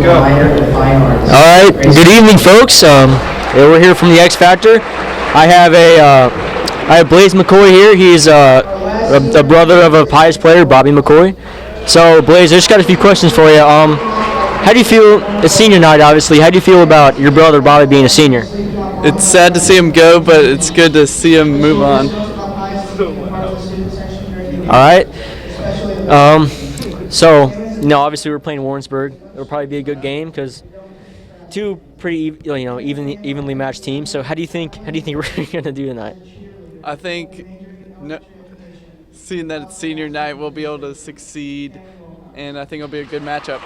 All right, good evening, folks. We're here from the X Factor. I have Blaze McCoy here. He's a brother of a Pius player, Bobby McCoy. So, Blaze, I just got a few questions for you. How do you feel? It's senior night, obviously. How do you feel about your brother Bobby being a senior? It's sad to see him go, but it's good to see him move on. All right. So, obviously we're playing Warrensburg. It'll probably be a good game because two pretty, evenly matched teams. So, how do you think we're gonna do tonight? I think, seeing that it's senior night, we'll be able to succeed, and I think it'll be a good matchup.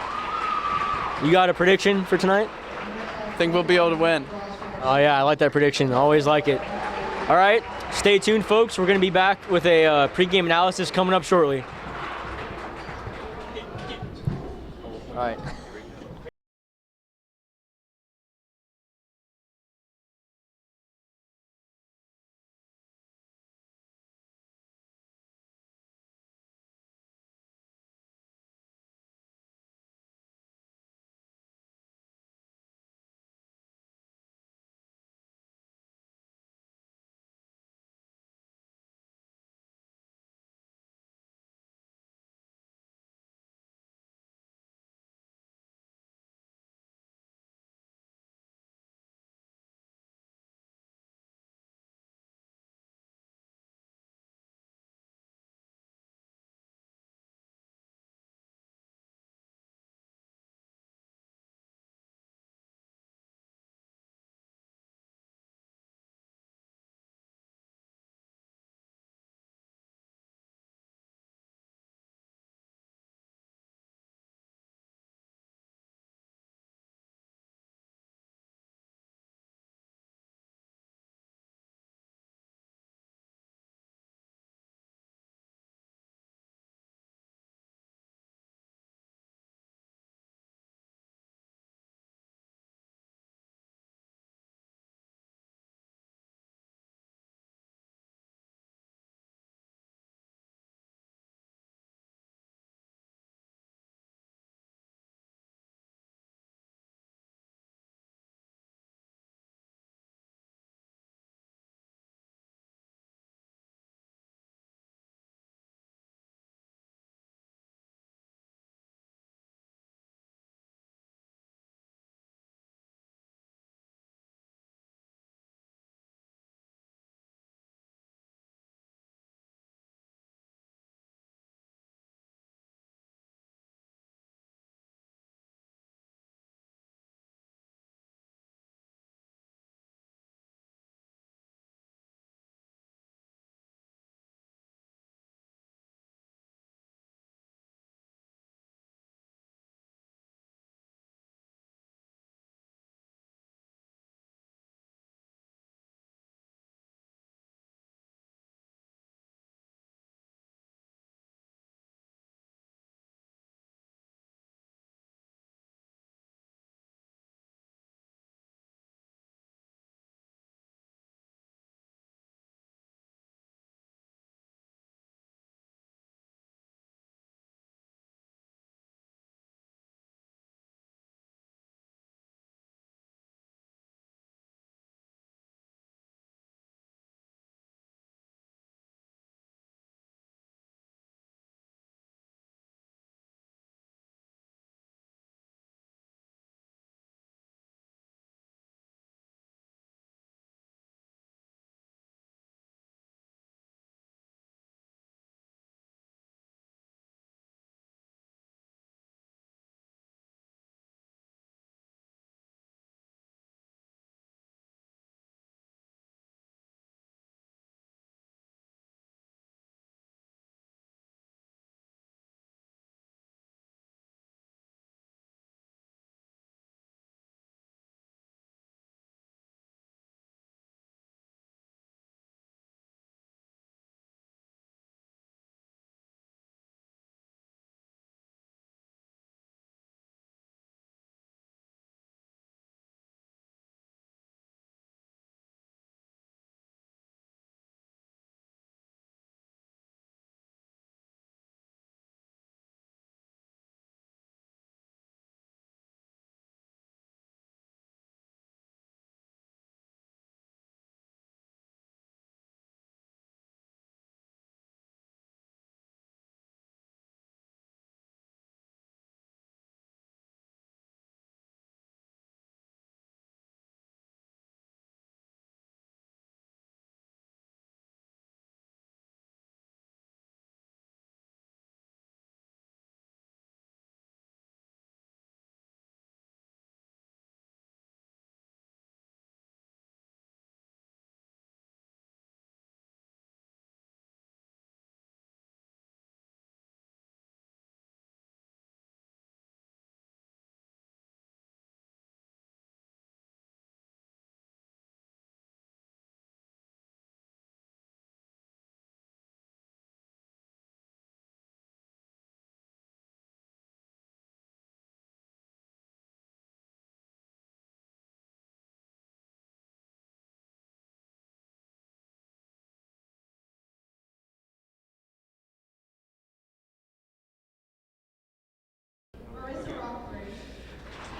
You got a prediction for tonight? I think we'll be able to win. Oh yeah, I like that prediction. Always like it. All right, stay tuned, folks. We're gonna be back with a pregame analysis coming up shortly. All right.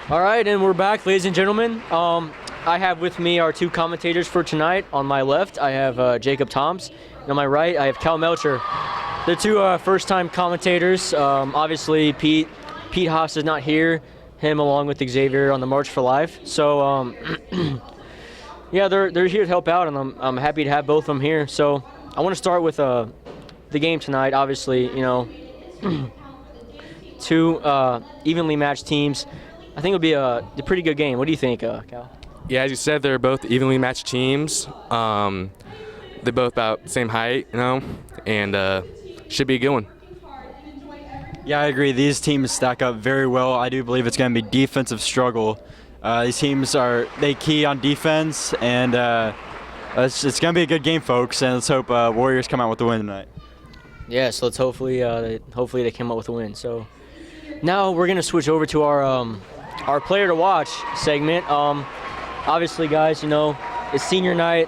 All right, and we're back, ladies and gentlemen. I have with me our two commentators for tonight. On my left, I have Jacob Toms, and on my right, I have Cal Melcher. The two first-time commentators. Obviously, Pete Haas is not here. Him along with Xavier on the March for Life. So, yeah, they're here to help out, and I'm happy to have both of them here. So, I want to start with the game tonight. Obviously, two evenly matched teams. I think it'll be a pretty good game. What do you think, Cal? Yeah, as you said, they're both evenly matched teams. They're both about the same height, and should be a good one. Yeah, I agree. These teams stack up very well. I do believe it's going to be defensive struggle. These teams they key on defense, and it's going to be a good game, folks. And let's hope Warriors come out with the win tonight. Yeah, so let's hopefully they come up with a win. So now we're gonna switch over to our player to watch segment. Obviously, guys, it's senior night.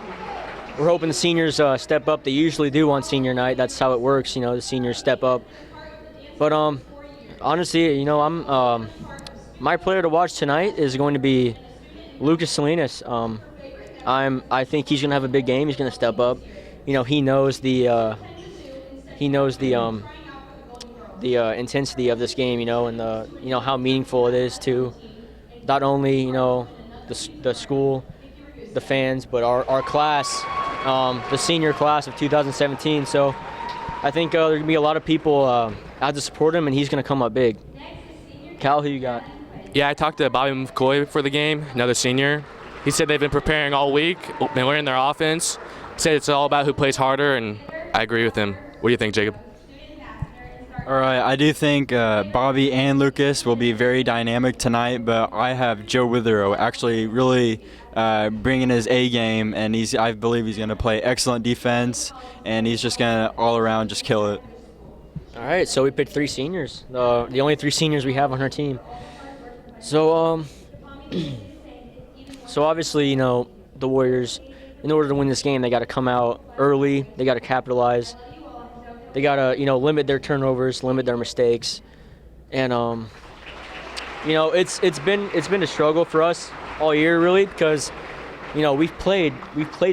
We're hoping the seniors step up. They usually do on senior night. That's how it works. The seniors step up. But honestly, I'm my player to watch tonight is going to be Lucas Salinas. I think he's gonna have a big game. He's gonna step up. He knows the intensity of this game. And how meaningful it is to not only the school, the fans, but our class, the senior class of 2017. So I think there's going to be a lot of people out to support him, and he's going to come up big. Cal, who you got? Yeah, I talked to Bobby McCoy before the game, another senior. He said they've been preparing all week, been learning their offense. Said it's all about who plays harder, and I agree with him. What do you think, Jacob? All right, I do think Bobby and Lucas will be very dynamic tonight, but I have Joe Witherow actually really bringing his A game, and I believe he's going to play excellent defense, and he's just going to all around just kill it. All right, so we picked three seniors, the only three seniors we have on our team. So, so obviously, the Warriors, in order to win this game, they got to come out early. They got to capitalize. They got to, limit their turnovers, limit their mistakes, and it's been a struggle for us all year, really, because we've played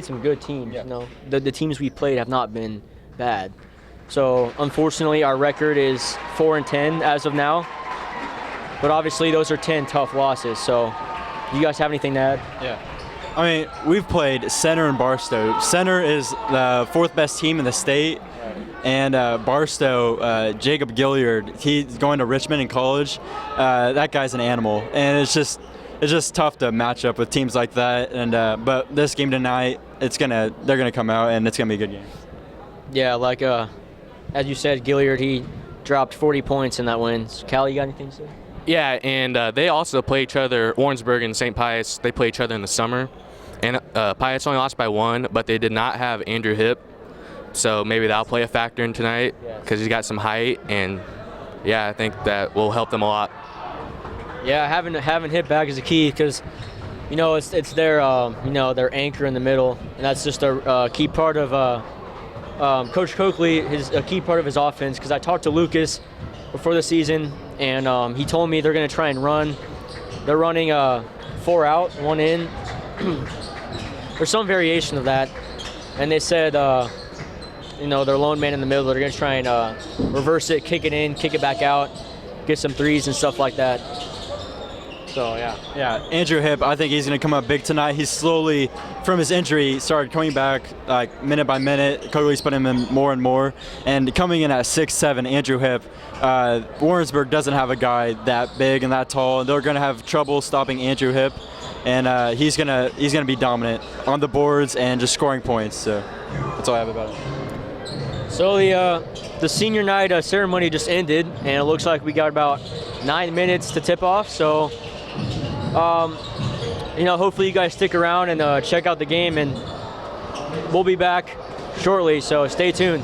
some good teams. Yeah. The teams we played have not been bad. So unfortunately, our record is 4-10 as of now. But obviously, those are 10 tough losses. So, do you guys have anything to add? Yeah. I mean, we've played Center and Barstow. Center is the fourth best team in the state. And Barstow, Jacob Gilliard, he's going to Richmond in college. That guy's an animal, and it's just tough to match up with teams like that. And but this game tonight, they're gonna come out, and it's gonna be a good game. Yeah, like as you said, Gilliard, he dropped 40 points in that win. Cal, you got anything to say? Yeah, and they also play each other. Warrensburg and St. Pius, they play each other in the summer. And Pius only lost by 1, but they did not have Andrew Hipp. So maybe that'll play a factor in tonight because he's got some height, and yeah, I think that will help them a lot. Yeah, having Hipp back is a key because it's their their anchor in the middle, and that's just a key part of Coach Coakley, a key part of his offense. Because I talked to Lucas before the season, and he told me they're going to try and run. They're running 4 out, 1 in. There's some variation of that, and they said. Their lone man in the middle, they're going to try and reverse it, kick it in, kick it back out, get some threes and stuff like that. So, yeah. Yeah, Andrew Hipp, I think he's going to come up big tonight. He's slowly, from his injury, started coming back like minute by minute. Coakley's putting him in more and more. And coming in at 6'7", Andrew Hipp, Warrensburg doesn't have a guy that big and that tall. They're going to have trouble stopping Andrew Hipp. And he's gonna be dominant on the boards and just scoring points. So that's all I have about it. So the senior night ceremony just ended, and it looks like we got about 9 minutes to tip off. So, hopefully you guys stick around and check out the game, and we'll be back shortly. So stay tuned.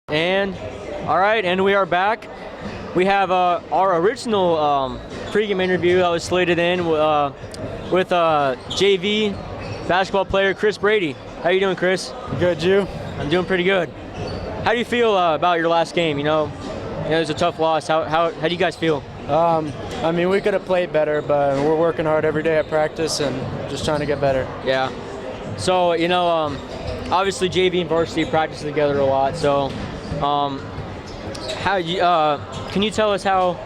And all right, and we are back. We have our original pregame interview that was slated in with JV basketball player Chris Brady. How you doing, Chris? Good, you? I'm doing pretty good. How do you feel about your last game? You know, it was a tough loss. How do you guys feel? I mean, we could have played better, but we're working hard every day at practice and just trying to get better. Yeah. So, you know, obviously JV and varsity practice together a lot. So, can you tell us how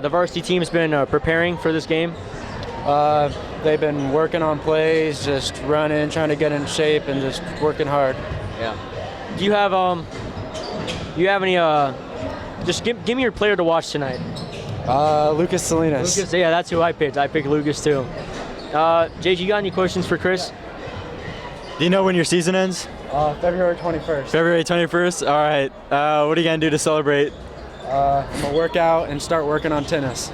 the varsity team has been preparing for this game? They've been working on plays, just running, trying to get in shape, and just working hard. Yeah. Do you have any? Just give me your player to watch tonight. Lucas Salinas. Lucas, yeah, that's who I picked. I picked Lucas too. JG, you got any questions for Chris? Do you know when your season ends? February 21st. February 21st? All right. What are you going to do to celebrate? I'm going to work out and start working on tennis.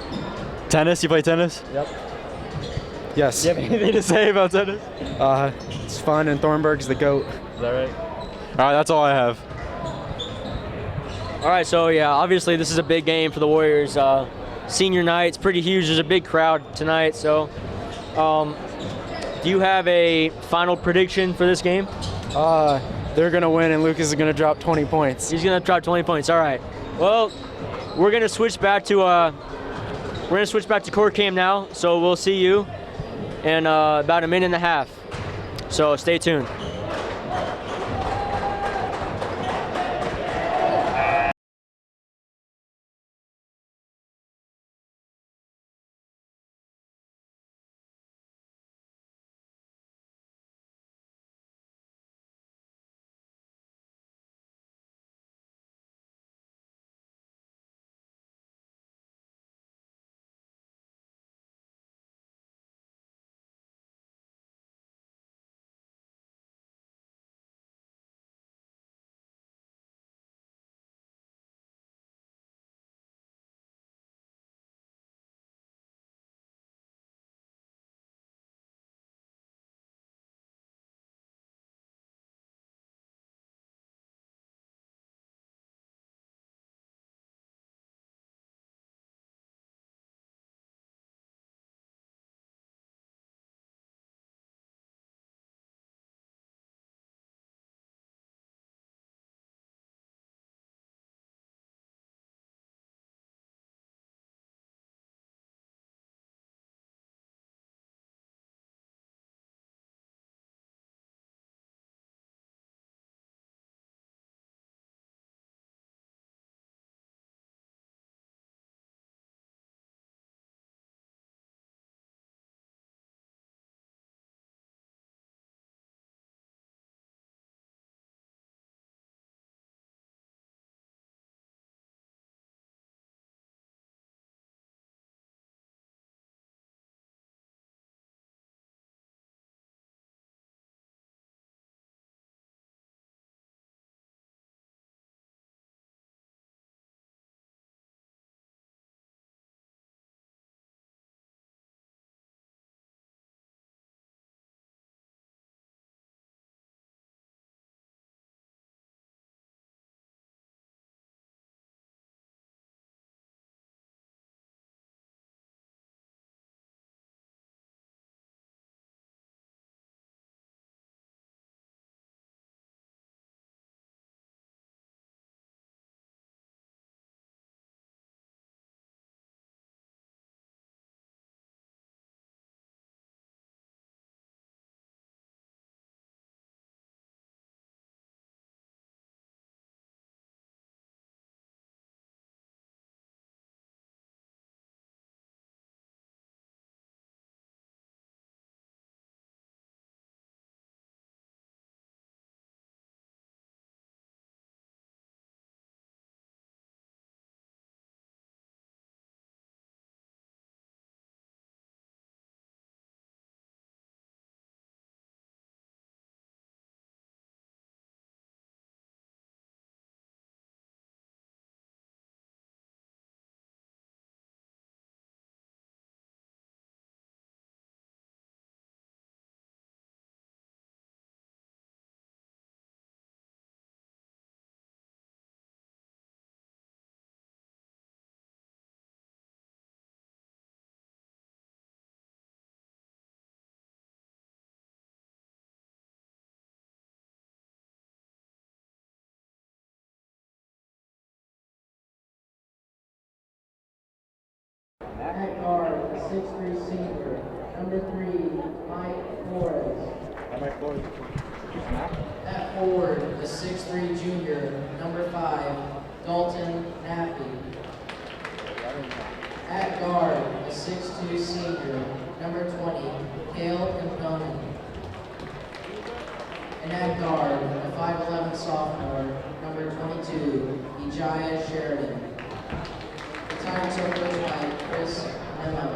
Tennis? You play tennis? Yep. Yes. Do you have anything to say about tennis? It's fun, and Thornburg's the GOAT. Is that right? All right, that's all I have. All right, so yeah, obviously this is a big game for the Warriors. Senior night, it's pretty huge. There's a big crowd tonight. So, do you have a final prediction for this game? They're going to win, and Lucas is going to drop 20 points. He's gonna drop 20 points. All right. Well, we're gonna switch back to court cam now. So we'll see you in about a minute and a half. So stay tuned. At guard, the 6'3" senior, number 3, Mike Flores. At forward, the 6'3" junior, number 5, Dalton Nappy. At guard, the 6'2" senior, number 20, Cale Camponi. And at guard, the 5'11" sophomore, number 22, Ejaya Sheridan. The Tigers are coached by Chris Memo.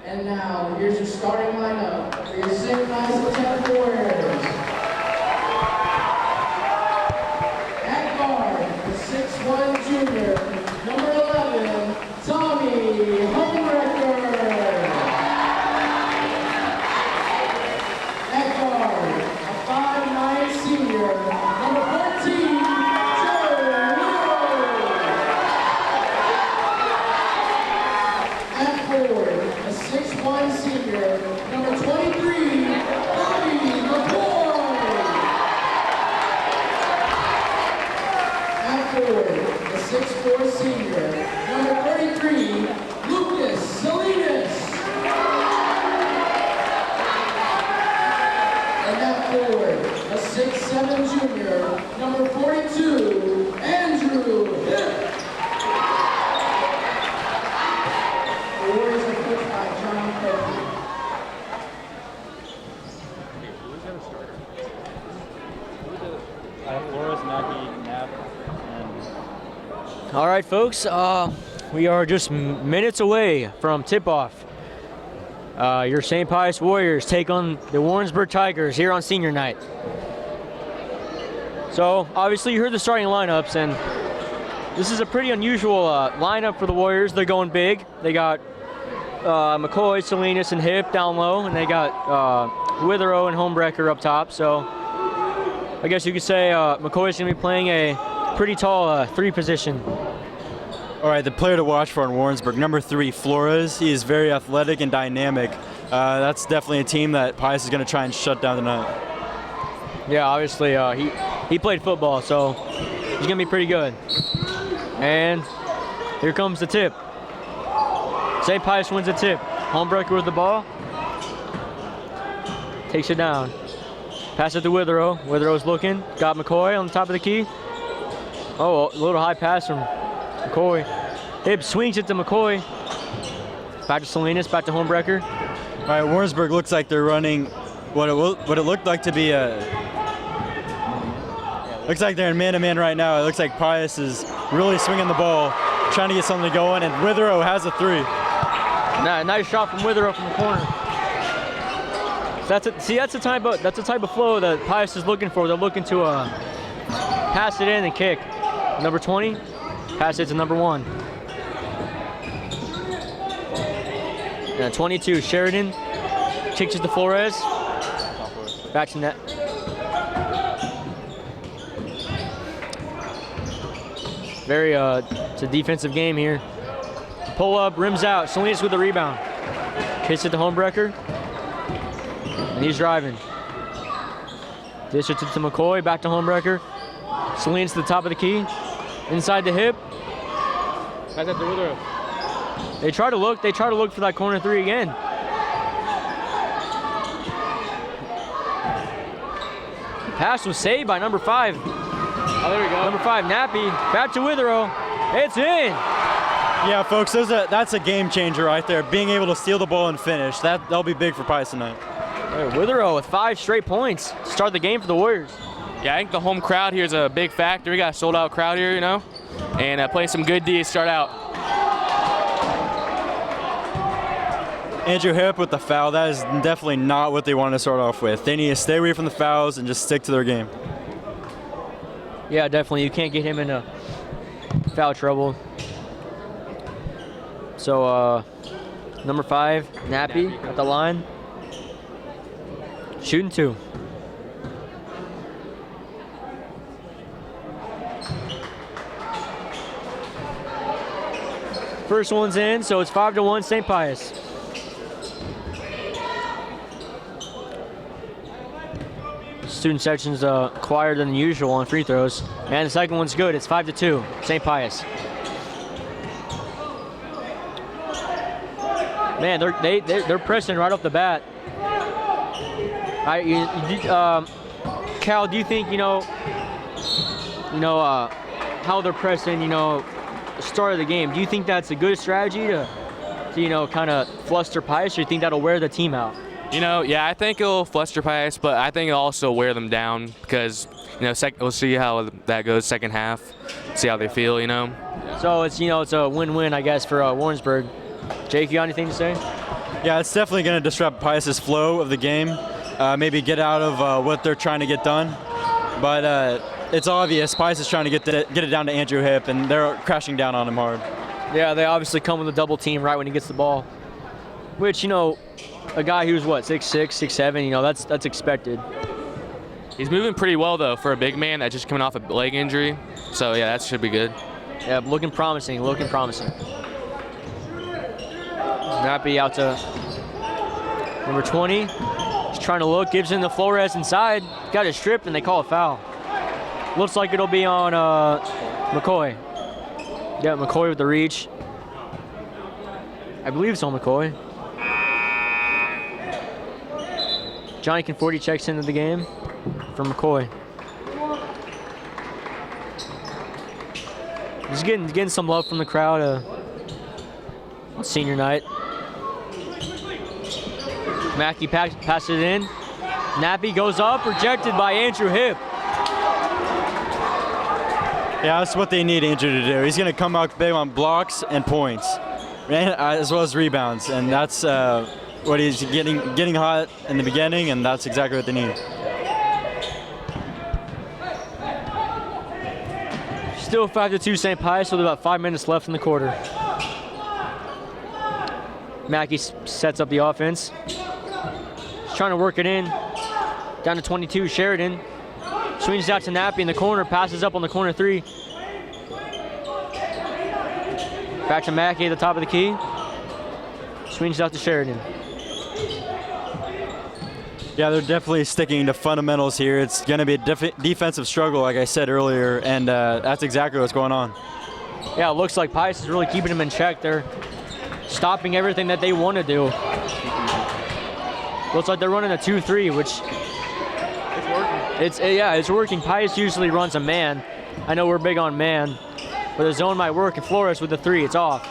And now, here's your starting lineup for your St. Pius X Warriors. At guard, the 6'1" junior, number 11, Tommy Homewrecker. At guard, a 5'9" senior, number 14, Joe Leo. At forward, a 6'1" senior, number 23, Bobby McCoy. At forward, a 6'4" senior, number 33, Lucas Salinas. And at forward, a 6'7" junior, number 42, Andrew Hipp. The Warriors are coached by John Kofi. Flores, Naki, Knapp, and All right, folks. We are just minutes away from tip-off. Your St. Pius Warriors take on the Warrensburg Tigers here on senior night. So, obviously, you heard the starting lineups, and this is a pretty unusual lineup for the Warriors. They're going big. They got McCoy, Salinas, and Hipp down low, and they got Witherow and Homewrecker up top. So, I guess you could say McCoy's going to be playing a pretty tall 3 position. all right, the player to watch for on Warrensburg, number 3, Flores. He is very athletic and dynamic. That's definitely a team that Pius is going to try and shut down tonight. Yeah, obviously he played football, so he's gonna be pretty good. And here comes the tip. St. Pius wins the tip. Homewrecker with the ball. Takes it down. Pass it to Witherow. Witherow's looking. Got McCoy on the top of the key. Oh, a little high pass from McCoy. Hipp swings it to McCoy. Back to Salinas, back to Homewrecker. All right, Warrensburg looks like they're running what it looked like to be a. Looks like they're in man-to-man right now. It looks like Pius is really swinging the ball, trying to get something going, and Witherow has a 3. Nice shot from Witherow from the corner. That's the type of flow that Pius is looking for. They're looking to pass it in and kick. Number 20, pass it to number 1. And 22, Sheridan kicks it to Flores. Back to net. It's a defensive game here. Pull up, rims out. Salinas with the rebound. Kicks it to Homewrecker. And he's driving. Dish it to McCoy, back to Homewrecker. Salinas to the top of the key. Inside the Hipp. Pass that to Witherow. They try to look for that corner 3 again. Pass was saved by number 5. Oh, there we go. Number 5, Nappy. Back to Witherow. It's in. Yeah, folks, that's a game changer right there. Being able to steal the ball and finish. That'll be big for Pius tonight. Right, Witherow with 5 straight points to start the game for the Warriors. Yeah, I think the home crowd here is a big factor. We got a sold-out crowd here, you know, and playing some good D to start out. Andrew Hipp with the foul. That is definitely not what they want to start off with. They need to stay away from the fouls and just stick to their game. Yeah, definitely. You can't get him into foul trouble. So, number 5, Nappy at the line. Shooting 2. First one's in, so it's 5-1 St. Pius. Student section's quieter than usual on free throws. And the second one's good. It's 5-2 St. Pius. Man, they're pressing right off the bat. Cal, do you think how they're pressing? The start of the game. Do you think that's a good strategy to kind of fluster Pius, or do you think that'll wear the team out? Yeah, I think it'll fluster Pius, but I think it'll also wear them down because we'll see how that goes second half. See how they feel. So it's it's a win-win, I guess, for Warrensburg. Jake, you got anything to say? Yeah, it's definitely going to disrupt Pius's flow of the game. Maybe get out of what they're trying to get done. But it's obvious Pius is trying to get it down to Andrew Hip, and they're crashing down on him hard. Yeah, they obviously come with a double team right when he gets the ball, which a guy who's 6'6", 6'7", that's expected. He's moving pretty well though for a big man that's just coming off a leg injury. So yeah, that should be good. Yeah, looking promising. Nappy out to number 20. He's trying to look, gives in the Flores inside. Got it stripped, and they call a foul. Looks like it'll be on McCoy. Yeah, McCoy with the reach. I believe it's on McCoy. Johnny Conforti checks into the game for McCoy. He's getting some love from the crowd on senior night. Mackey passes it in. Nappy goes up, rejected by Andrew Hip. Yeah, that's what they need Andrew to do. He's going to come out big on blocks and points, as well as rebounds, and that's what he's getting hot in the beginning, and that's exactly what they need. Still 5-2 St. Pius with about 5 minutes left in the quarter. Mackey sets up the offense. He's trying to work it in. Down to 22, Sheridan. Swings out to Nappy in the corner, passes up on the corner three. Back to Mackey at the top of the key. Swings out to Sheridan. Yeah, they're definitely sticking to fundamentals here. It's going to be a defensive struggle, like I said earlier, and that's exactly what's going on. Yeah, it looks like Pius is really keeping them in check. They're stopping everything that they want to do. Looks like they're running a 2-3, which it's working. Pius usually runs a man. I know we're big on man, but the zone might work. And Flores with the 3, it's off.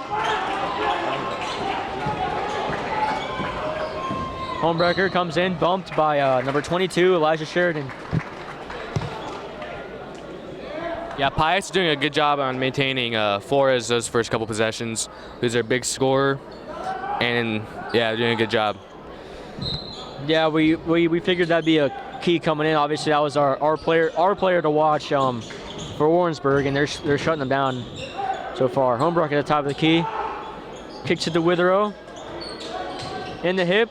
Homebreaker comes in, bumped by number 22, Elijah Sheridan. Yeah, Pius is doing a good job on maintaining Flores those first couple possessions. Who's their big scorer, and yeah, doing a good job. Yeah, we figured that'd be a key coming in. Obviously, that was our player to watch for Warrensburg, and they're shutting them down so far. Homebreaker at the top of the key, kicks it to Witherow. In the hip.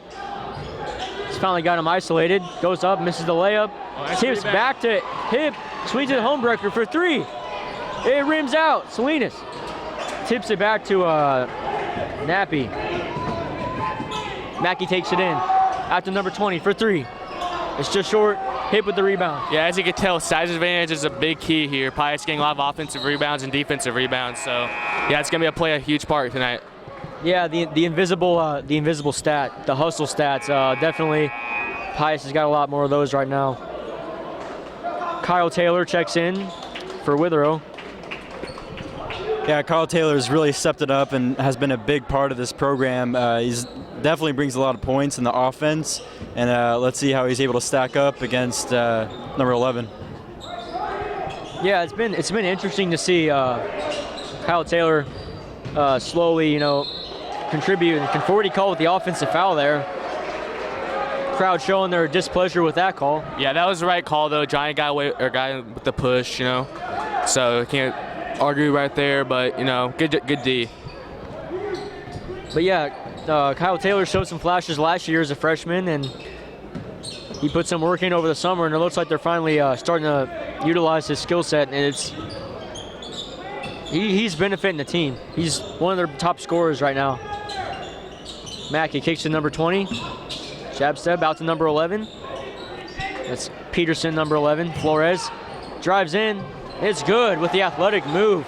Finally got him isolated. Goes up, misses the layup. Tips back to Hip. Swings it to Homebreaker for 3. It rims out. Salinas tips it back to Nappy. Mackey takes it in after number 20 for 3. It's just short. Hip with the rebound. Yeah, as you can tell, size advantage is a big key here. Pius getting a lot of offensive rebounds and defensive rebounds. So yeah, it's gonna play a huge part tonight. Yeah, the invisible stat, the hustle stats, definitely Pius has got a lot more of those right now. Kyle Taylor checks in for Witherow. Yeah, Kyle Taylor's really stepped it up and has been a big part of this program. He's definitely brings a lot of points in the offense, and let's see how he's able to stack up against number 11. Yeah, it's been interesting to see Kyle Taylor slowly, contribute. And Conforti called with the offensive foul there. Crowd showing their displeasure with that call. Yeah, that was the right call though. Giant got away, or guy with the push, So can't argue right there, but good D. But yeah, Kyle Taylor showed some flashes last year as a freshman, and he put some work in over the summer, and it looks like they're finally starting to utilize his skill set, and he's benefiting the team. He's one of their top scorers right now. Mackey kicks to number 20. Jab step out to number 11. That's Peterson, number 11. Flores drives in. It's good with the athletic move.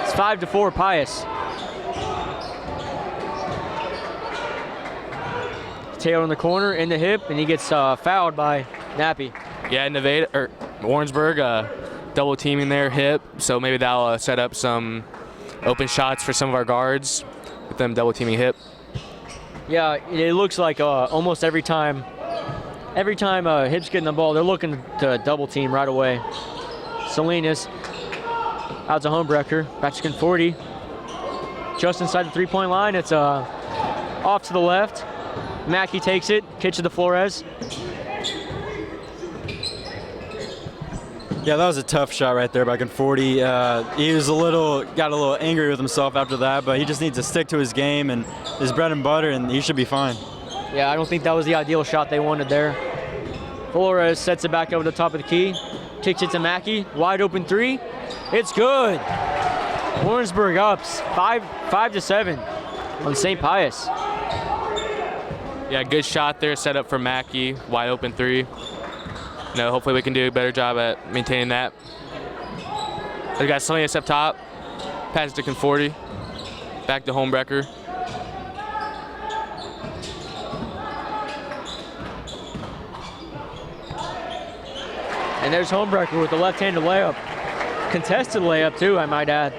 It's 5-4 Pius. Taylor in the corner, in the hip, and he gets fouled by Nappy. Yeah, Nevada or Warrensburg double teaming their hip, so maybe that'll set up some open shots for some of our guards with them double teaming hip. Yeah, it looks like almost every time Hip's getting the ball, they're looking to double team right away. Salinas out to Homebrecker, back to Conforti. Just inside the three-point line, it's off to the left. Mackey takes it, kicks it to Flores. Yeah, that was a tough shot right there by Conforti. He was got a little angry with himself after that, but he just needs to stick to his game and his bread and butter, and he should be fine. Yeah, I don't think that was the ideal shot they wanted there. Flores sets it back over the top of the key, kicks it to Mackey, wide open three. It's good. Warrensburg ups 5-7 on St. Pius. Yeah, good shot there, set up for Mackey, wide open three. Hopefully we can do a better job at maintaining that. We got Salinas up top, pass it to Conforti, back to Homebrecker. And there's Homebrecker with the left-handed layup. Contested layup too, I might add.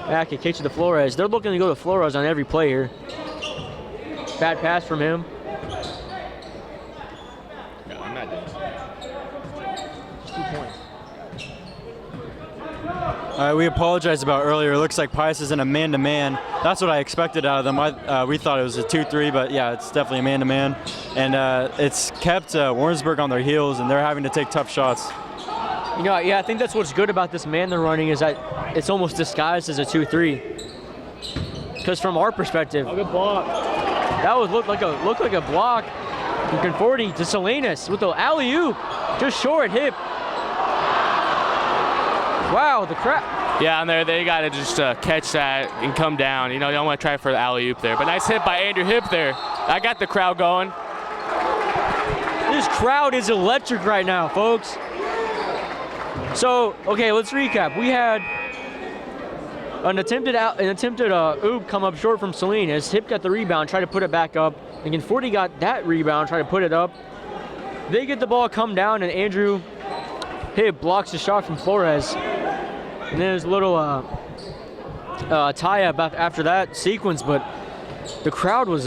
Mackey kicks it to Flores. They're looking to go to Flores on every play here. Bad pass from him. We apologize about earlier. It looks like Pius is in a man-to-man. That's what I expected out of them. We thought it was a 2-3, but yeah, it's definitely a man-to-man. And it's kept Warrensburg on their heels, and they're having to take tough shots. Yeah, I think that's what's good about this man they're running is that it's almost disguised as a 2-3. Because from our perspective, good block. That would look like a block from Conforti to Salinas with the alley-oop, just short hip. Wow, the crap. Yeah, and they got to just catch that and come down. You don't want to try for the alley-oop there. But nice hit by Andrew Hip there. I got the crowd going. This crowd is electric right now, folks. So, okay, let's recap. We had an attempted oop come up short from Salinas. Hip got the rebound, tried to put it back up. And Conforti got that rebound, tried to put it up. They get the ball come down, and Andrew Hip blocks the shot from Flores. And then there's a little tie-up after that sequence, but the crowd was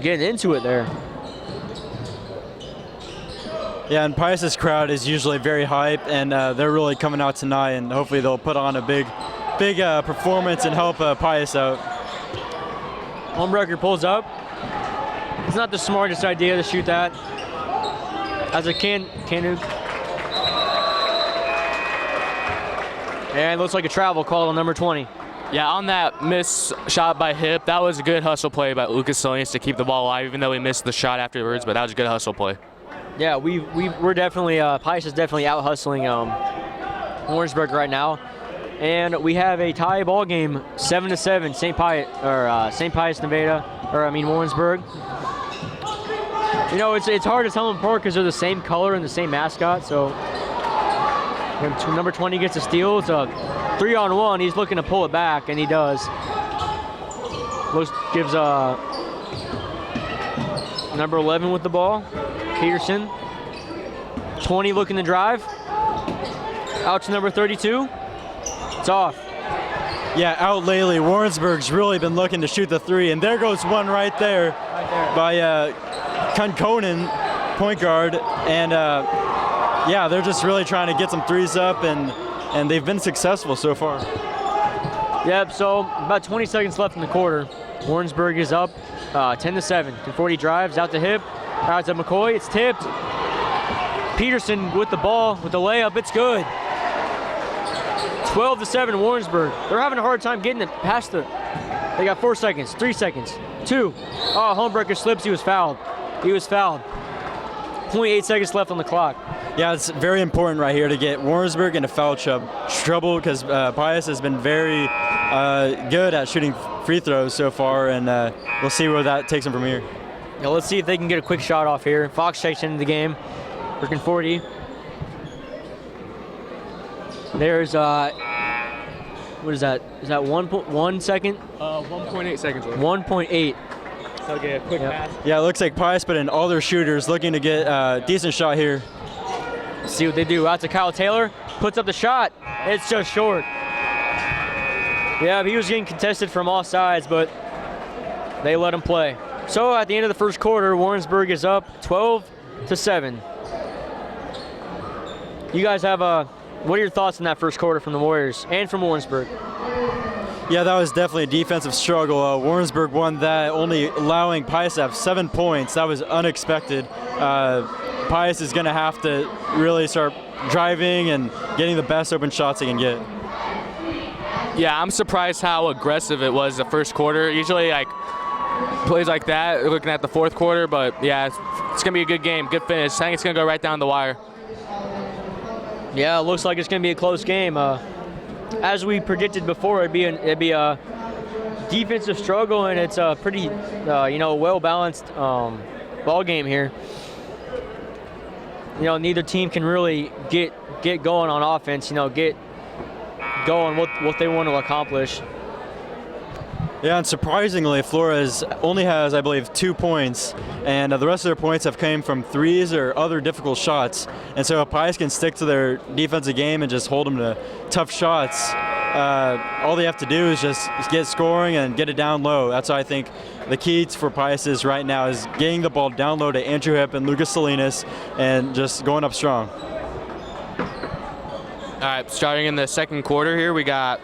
getting into it there. Yeah, and Pius's crowd is usually very hype, and they're really coming out tonight, and hopefully they'll put on a big performance and help Pius out. Homebrecker pulls up. It's not the smartest idea to shoot that. As a Canoe. And it looks like a travel call on number 20. Yeah, on that miss shot by Hip, that was a good hustle play by Lucas Salinas to keep the ball alive, even though he missed the shot afterwards, but that was a good hustle play. Yeah, we're definitely, Pius is definitely out hustling Warrensburg right now. And we have a tie ball game, 7-7, St. Pius, Warrensburg. It's hard to tell them apart because they're the same color and the same mascot, so number 20 gets a steal. It's a 3-on-1. He's looking to pull it back, and he does. Gives number 11 with the ball, Peterson. 20 looking to drive. Out to number 32. It's off. Yeah, out lately, Warrensburg's really been looking to shoot the three, and there goes one right there by Kunkonen, point guard, and yeah, they're just really trying to get some threes up, and they've been successful so far. Yep, so about 20 seconds left in the quarter. Warrensburg is up 10-7. Conforti drives out to Hip, out to McCoy. It's tipped. Peterson with the ball, with the layup. It's good. 12-7 Warrensburg. They're having a hard time getting it past the. They got 4 seconds, 3 seconds, 2. Oh, Homebrecker slips. He was fouled. 0.8 seconds left on the clock. Yeah, it's very important right here to get Warrensburg into foul trouble because Pius has been very good at shooting free throws so far, and we'll see where that takes him from here. Now let's see if they can get a quick shot off here. Fox checks into the game for Conforti. There's what is that? Is that 1 second? 1.8 seconds left. 1.8. He'll get a quick pass. Yeah, it looks like Pius put in all their shooters looking to get a decent shot here. See what they do. Out to Kyle Taylor. Puts up the shot. It's just short. Yeah, he was getting contested from all sides, but they let him play. So at the end of the first quarter, Warrensburg is up 12-7. You guys have what are your thoughts on that first quarter from the Warriors and from Warrensburg? Yeah, that was definitely a defensive struggle. Warrensburg won that, only allowing Pius to have 7 points. That was unexpected. Pius is going to have to really start driving and getting the best open shots he can get. Yeah, I'm surprised how aggressive it was the first quarter. Usually, like, plays like that, looking at the fourth quarter, but yeah, it's going to be a good game, good finish. I think it's going to go right down the wire. Yeah, it looks like it's going to be a close game. As we predicted before, it'd be a defensive struggle, and it's a pretty, well-balanced ball game here. Neither team can really get going on offense. Get going what they want to accomplish. Yeah, and surprisingly, Flores only has, I believe, 2 points, and the rest of their points have come from threes or other difficult shots. And so if Pius can stick to their defensive game and just hold them to tough shots, all they have to do is just get scoring and get it down low. That's why I think the key for Pius is right now is getting the ball down low to Andrew Hipp and Lucas Salinas and just going up strong. All right, starting in the second quarter here, we got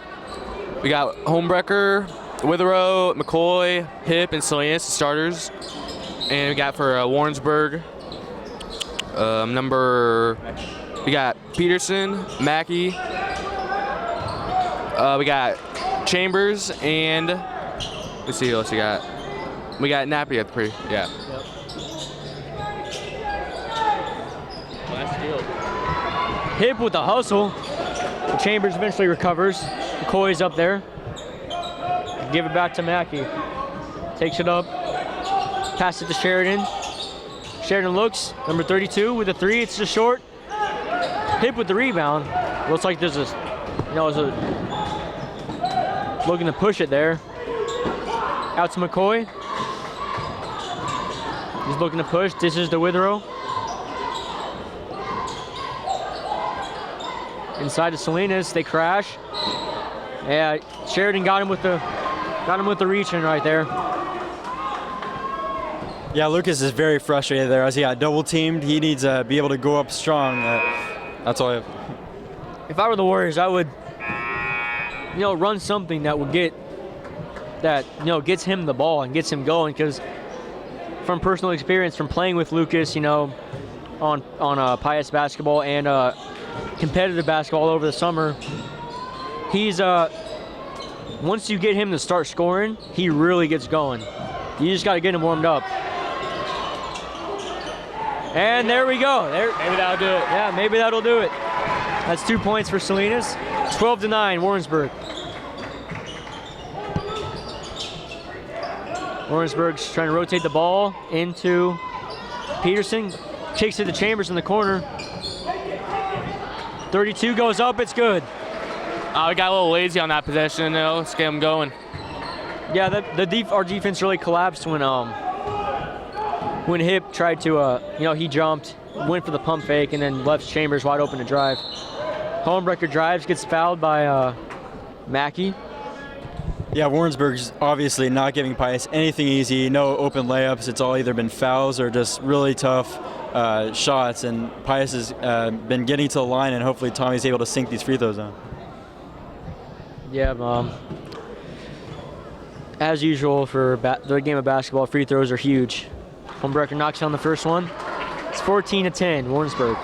Homebrecker, Witherow, McCoy, Hipp, and Salinas, the starters. And we got for Warrensburg, we got Peterson, Mackey, we got Chambers, and let's see who else we got. We got Nappy at the pre, yeah. Hipp with the hustle. Chambers eventually recovers. McCoy's up there. Give it back to Mackey. Takes it up. Pass it to Sheridan. Sheridan looks. Number 32 with a 3. It's just short. Hipp with the rebound. Looks like there's looking to push it there. Out to McCoy. He's looking to push. This is the Witherow. Inside to Salinas. They crash. Yeah, Sheridan got him with the reach-in right there. Yeah, Lucas is very frustrated there as he got double-teamed. He needs to be able to go up strong. That's all I have. If I were the Warriors, I would, run something that would gets him the ball and gets him going. Because from personal experience, from playing with Lucas, on Pius basketball and competitive basketball over the summer, he's once you get him to start scoring, he really gets going. You just got to get him warmed up. And there we go. Maybe that'll do it. Yeah, maybe that'll do it. That's 2 points for Salinas. 12-9, Warrensburg. Warrensburg's trying to rotate the ball into Peterson. Kicks it to Chambers in the corner. 32 goes up, it's good. We got a little lazy on that possession, though. Let's get him going. Yeah, our defense really collapsed when Hipp tried to, he jumped, went for the pump fake, and then left Chambers wide open to drive. Homebrecker drives, gets fouled by Mackey. Yeah, Warrensburg's obviously not giving Pius anything easy. No open layups. It's all either been fouls or just really tough shots. And Pius has been getting to the line, and hopefully Tommy's able to sink these free throws down. Yeah, as usual for the game of basketball, free throws are huge. Homebrecker knocks down the first one. It's 14-10, Warrensburg.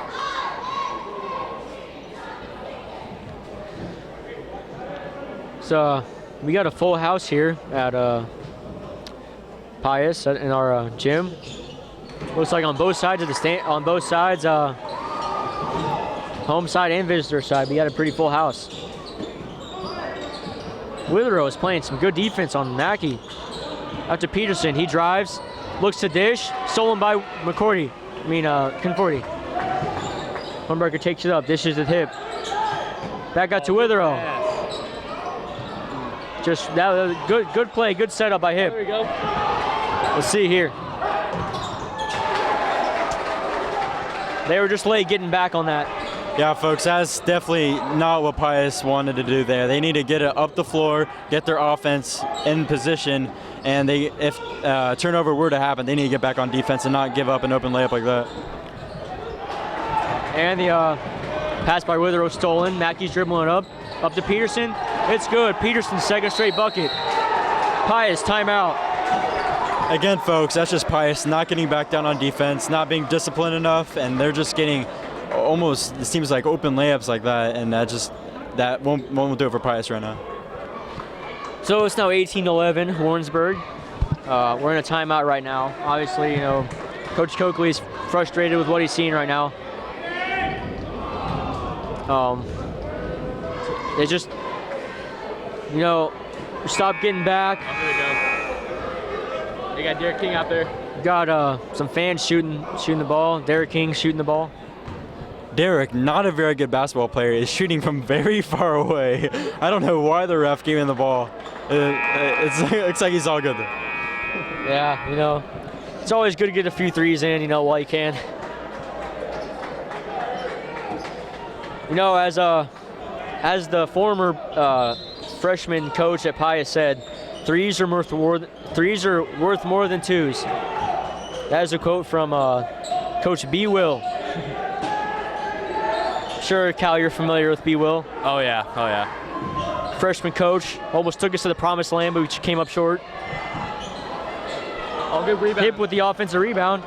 So we got a full house here at Pius in our gym. Looks like on both sides of the home side and visitor side, we got a pretty full house. Witherow is playing some good defense on Mackey. Out to Peterson, he drives, looks to dish, stolen by Conforti. Homebrecker takes it up, dishes at Hipp. Back out to Witherow. Just that good play, good setup by Hipp. There we go. Let's see here. They were just late getting back on that. Yeah, folks, that's definitely not what Pius wanted to do there. They need to get it up the floor, get their offense in position, and if turnover were to happen, they need to get back on defense and not give up an open layup like that. And the pass by Withrow stolen. Mackey's dribbling it up to Peterson. It's good. Peterson's second straight bucket. Pius, timeout. Again, folks, that's just Pius not getting back down on defense, not being disciplined enough, and they're just getting almost, it seems like, open layups like that, and that won't do it for Pius right now. So it's now 18-11, Warrensburg. We're in a timeout right now. Obviously, Coach Coakley's frustrated with what he's seeing right now. They just, stop getting back. They got Derek King out there. Got some fans shooting the ball. Derek King shooting the ball. Derek, not a very good basketball player, is shooting from very far away. I don't know why the ref gave him the ball. It looks like he's all good. Yeah, it's always good to get a few threes in, while you can. As the former freshman coach at Pius said, threes are worth more than twos. That is a quote from Coach B. Will. Sure, Cal, you're familiar with B. Will. Oh yeah. Freshman coach, almost took us to the promised land, but we came up short. Oh, good rebound. Hip with the offensive rebound.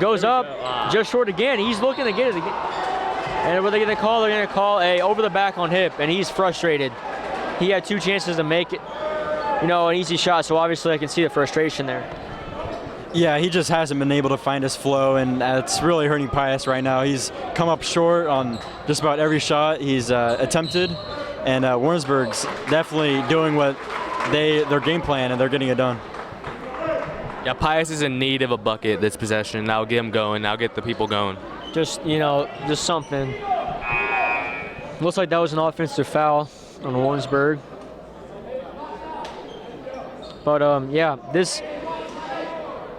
Goes up, just short again. He's looking to get it again. And what they're going to call? They're going to call a over the back on Hip, and he's frustrated. He had two chances to make it, an easy shot, so obviously I can see the frustration there. Yeah, he just hasn't been able to find his flow, and it's really hurting Pius right now. He's come up short on just about every shot he's attempted, and Warrensburg's definitely doing what their game plan, and they're getting it done. Yeah, Pius is in need of a bucket this possession. That'll get him going. That'll get the people going. Just something. Looks like that was an offensive foul on Warrensburg. But yeah, this,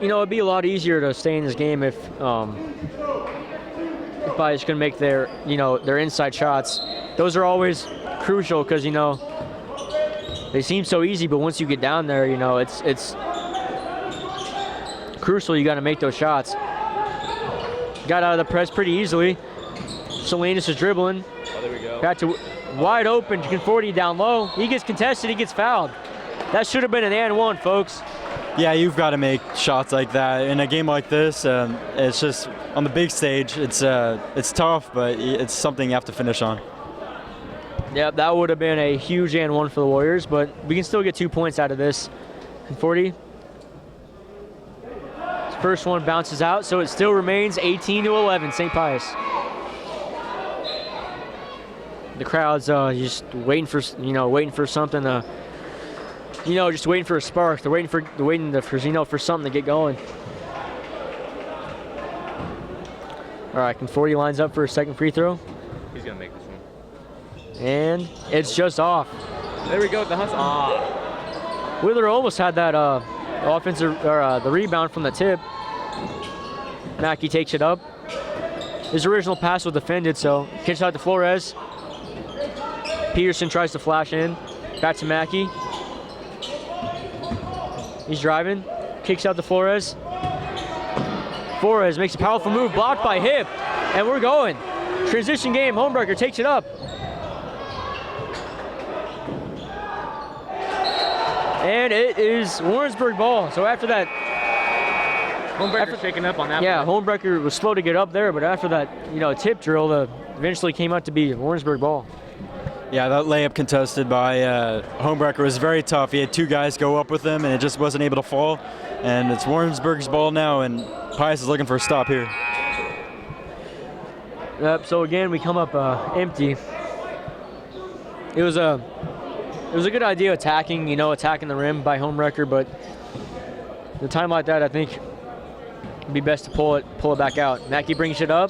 it'd be a lot easier to stay in this game if Pius can make their inside shots. Those are always crucial because they seem so easy, but once you get down there, it's crucial. You got to make those shots. Got out of the press pretty easily. Salinas is dribbling. Oh, there we go. Got to wide open. Conforti down low. He gets contested. He gets fouled. That should have been an and one, folks. Yeah, you've got to make shots like that in a game like this. It's just on the big stage. It's tough, but it's something you have to finish on. Yep, that would have been a huge and one for the Warriors, but we can still get 2 points out of this. Conforti. First one bounces out, so it still remains 18-11, St. Pius. The crowd's just waiting for something to, just waiting for a spark. They're waiting for something to get going. All right, Conforti lines up for a second free throw. He's gonna make this one. And it's just off. There we go with the hustle. Wheeler almost had that offensive or the rebound from the tip. Mackey takes it up. His original pass was defended, so kicks out to Flores. Peterson tries to flash in. Back to Mackey. He's driving. Kicks out to Flores. Flores makes a powerful move, blocked by Hip, and we're going. Transition game. Homebreaker takes it up. And it is Warrensburg ball. So after that, Homebreaker shaking up on that. yeah, Homebreaker was slow to get up there, but after that, tip drill, eventually came out to be Warrensburg ball. Yeah, that layup contested by Homebreaker was very tough. He had two guys go up with him, and it just wasn't able to fall. And it's Warrensburg's ball now, and Pius is looking for a stop here. Yep. So again, we come up empty. It was a good idea attacking the rim by Homebreaker, but the time like that, I think it'd be best to pull it back out. Mackey brings it up.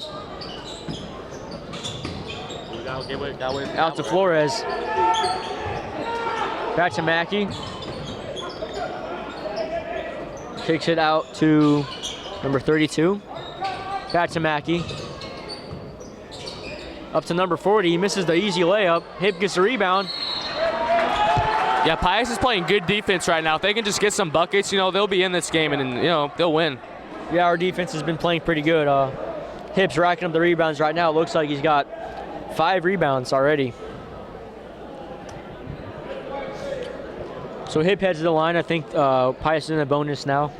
Out to Flores. Back to Mackey. Kicks it out to number 32. Back to Mackey. Up to number 40. He misses the easy layup. Hip gets the rebound. Yeah, Pius is playing good defense right now. If they can just get some buckets, they'll be in this game and they'll win. Yeah, our defense has been playing pretty good. Hip's racking up the rebounds right now. It looks like he's got 5 rebounds already. So Hip heads to the line. I think Pius is in a bonus now.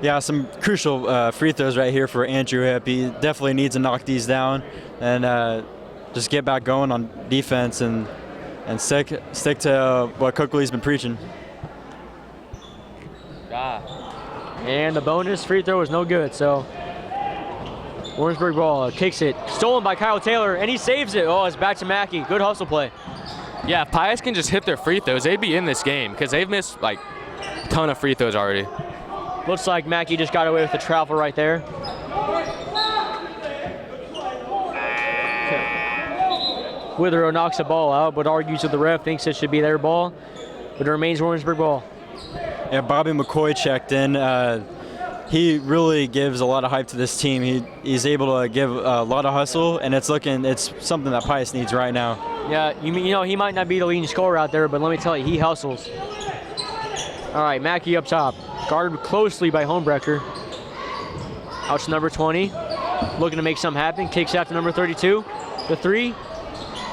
Yeah, some crucial free throws right here for Andrew Hip. He definitely needs to knock these down and just get back going on defense and stick to what Coakley's been preaching. And the bonus free throw is no good. So Warrensburg ball, kicks it, stolen by Kyle Taylor, and he saves it. Oh, it's back to Mackey. Good hustle play. Yeah, if Pius can just hit their free throws, they'd be in this game because they've missed like a ton of free throws already. Looks like Mackey just got away with the travel right there. Withrow knocks the ball out, but argues with the ref, thinks it should be their ball, but it remains Warrensburg ball. Yeah, Bobby McCoy checked in. He really gives a lot of hype to this team. He's able to give a lot of hustle, and it's something that Pius needs right now. Yeah, he might not be the leading scorer out there, but let me tell you, he hustles. All right, Mackey up top, guarded closely by Homebrecker. Out to number 20, looking to make something happen. Kicks out to number 32. The 3,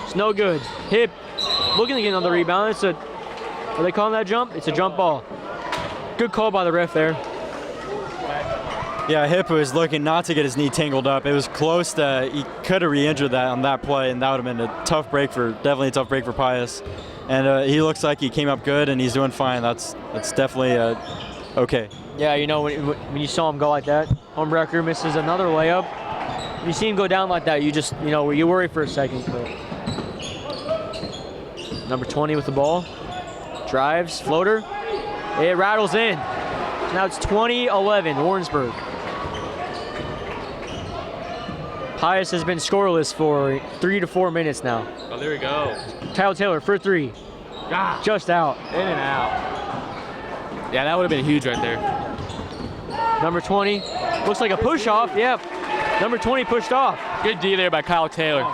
it's no good. Hip looking to get another rebound. Are they calling that jump? It's a jump ball. Good call by the ref there. Yeah, Hip was looking not to get his knee tangled up. It was close to, he could have re-injured that on that play, and that would have been definitely a tough break for Pius. And he looks like he came up good, and he's doing fine. That's definitely okay. Yeah, when you saw him go like that, Homebrecker misses another layup. When you see him go down like that, you just, you worry for a second. But number 20 with the ball, drives, floater, it rattles in. Now it's 20-11, Warrensburg. Pius has been scoreless for 3 to 4 minutes now. Oh, there we go. Kyle Taylor for 3. Just out. In and out. Yeah, that would have been huge right there. Number 20, looks like a push off. Yep. Number 20 pushed off. Good D there by Kyle Taylor.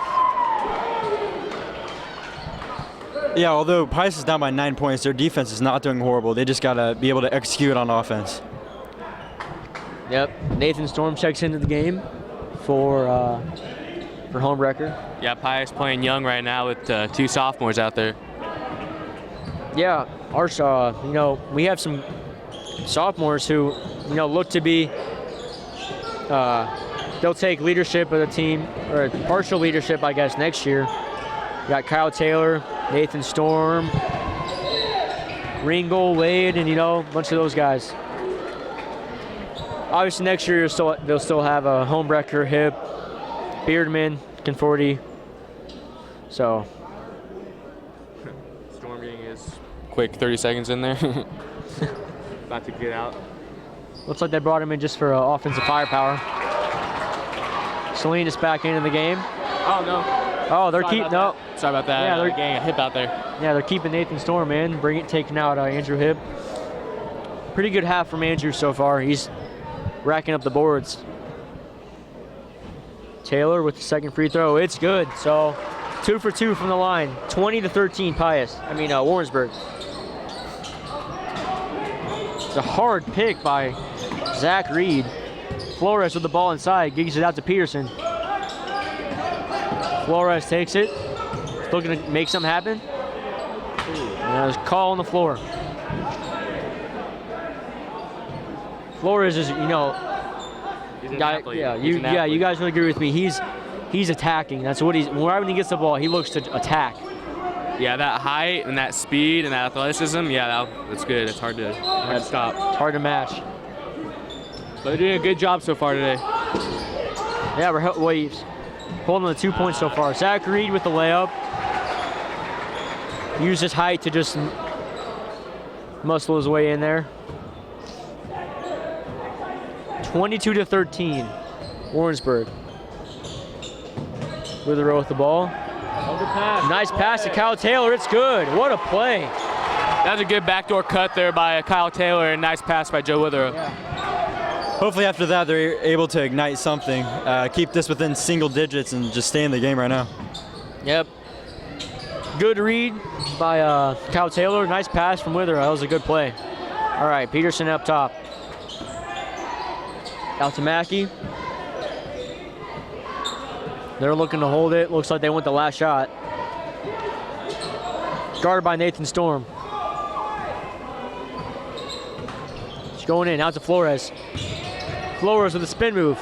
Yeah, although Pius is down by 9 points, their defense is not doing horrible. They just got to be able to execute on offense. Yep. Nathan Storm checks into the game for Homebrecker. Yeah, Pius playing young right now with 2 sophomores out there. Yeah, we have some sophomores who, look to be, they'll take leadership of the team, or partial leadership, I guess, next year. You got Kyle Taylor, Nathan Storm, Ringel, Wade, and, a bunch of those guys. Obviously, next year they'll still have a Homebrecker, Hip, Beardman, Conforti. So. Storm getting his quick 30 seconds in there. About to get out. Looks like they brought him in just for offensive firepower. Salinas back into the game. Oh, no. Oh, they're keeping no. Sorry about that. Yeah, they're getting a Hip out there. Yeah, they're keeping Nathan Storm in, taking out Andrew Hip. Pretty good half from Andrew so far. He's racking up the boards. Taylor with the second free throw. It's good. So 2 for 2 from the line. 20-13 Warrensburg. It's a hard pick by Zach Reed. Flores with the ball inside, gives it out to Peterson. Flores takes it, looking to make something happen. And there's a call on the floor. Flores is, He's an athlete. You guys would agree with me. He's attacking. That's what whenever he gets the ball, he looks to attack. Yeah, that height and that speed and that athleticism, that's good. It's hard to stop. It's hard to match. But they're doing a good job so far today. Yeah, we're holding the 2 points so far. Zach Reed with the layup. Used his height to just muscle his way in there. 22-13, Warrensburg. Withrow with the ball. Nice pass to Kyle Taylor. It's good. What a play. That was a good backdoor cut there by Kyle Taylor, and nice pass by Joe Witherow. Hopefully after that they're able to ignite something, keep this within single digits, and just stay in the game right now. Yep. Good read by Kyle Taylor. Nice pass from Witherow. That was a good play. All right, Peterson up top. Out to Mackey. They're looking to hold it. Looks like they want the last shot. Guarded by Nathan Storm. It's going in. Out to Flores. Flores with a spin move.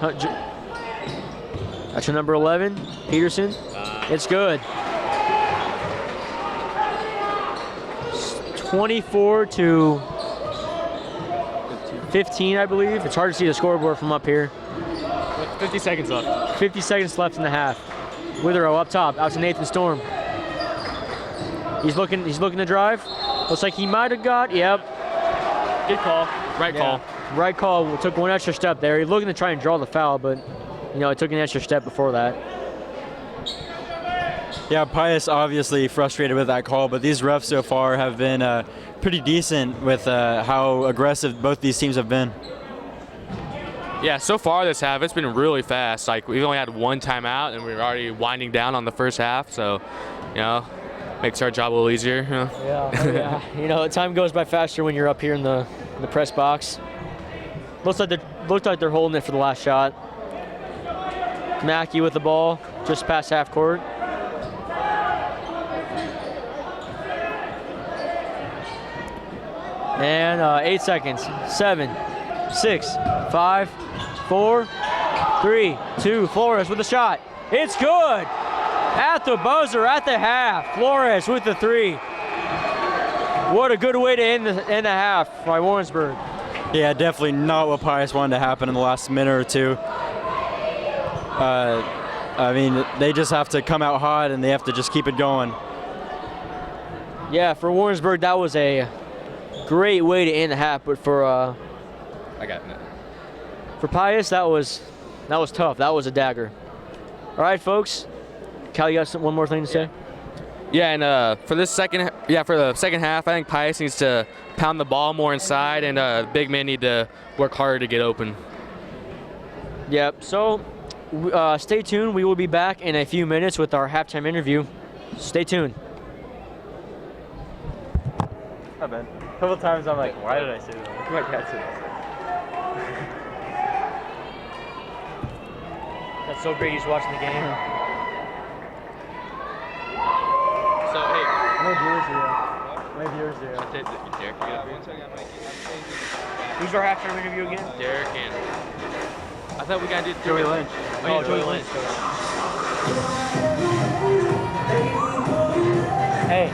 That's your number 11, Peterson. It's good. 24 to 15, I believe. It's hard to see the scoreboard from up here. With 50 seconds left. 50 seconds left in the half. Witherow up top, out to Nathan Storm. He's looking to drive. Looks like he might have got, yep. Good call. Right call. Right call. Took one extra step there. He's looking to try and draw the foul, but it took an extra step before that. Yeah, Pius obviously frustrated with that call, but these refs so far have been pretty decent with how aggressive both these teams have been. Yeah, so far this half, it's been really fast. Like, we've only had one timeout, and we're already winding down on the first half, so, makes our job a little easier. Yeah. Time goes by faster when you're up here in the press box. Looks like they're holding it for the last shot. Mackey with the ball, just past half court. And 8 seconds. 7, 6, 5, 4, 3, 2. Flores with the shot. It's good. At the buzzer, at the half. Flores with the 3. What a good way to end the half by Warrensburg. Yeah, definitely not what Pius wanted to happen in the last minute or two. I mean, they just have to come out hot, and they have to just keep it going. Yeah, for Warrensburg, that was a great way to end the half, but for I got it. for Pius, that was tough. That was a dagger. All right, folks. Cal, you got one more thing to say? Yeah, and for the second half, I think Pius needs to pound the ball more inside, and big men need to work harder to get open. Yep. So stay tuned. We will be back in a few minutes with our halftime interview. Stay tuned. Hi, Ben. A couple times I'm like, why did I say that? My cat said that. That's so great. He's watching the game. So, hey. My viewers here. My viewers here. Derek, Who's our halftime interview again? Derek and I thought we got to do Joey Lynch. Oh, Joey Lynch. Hey.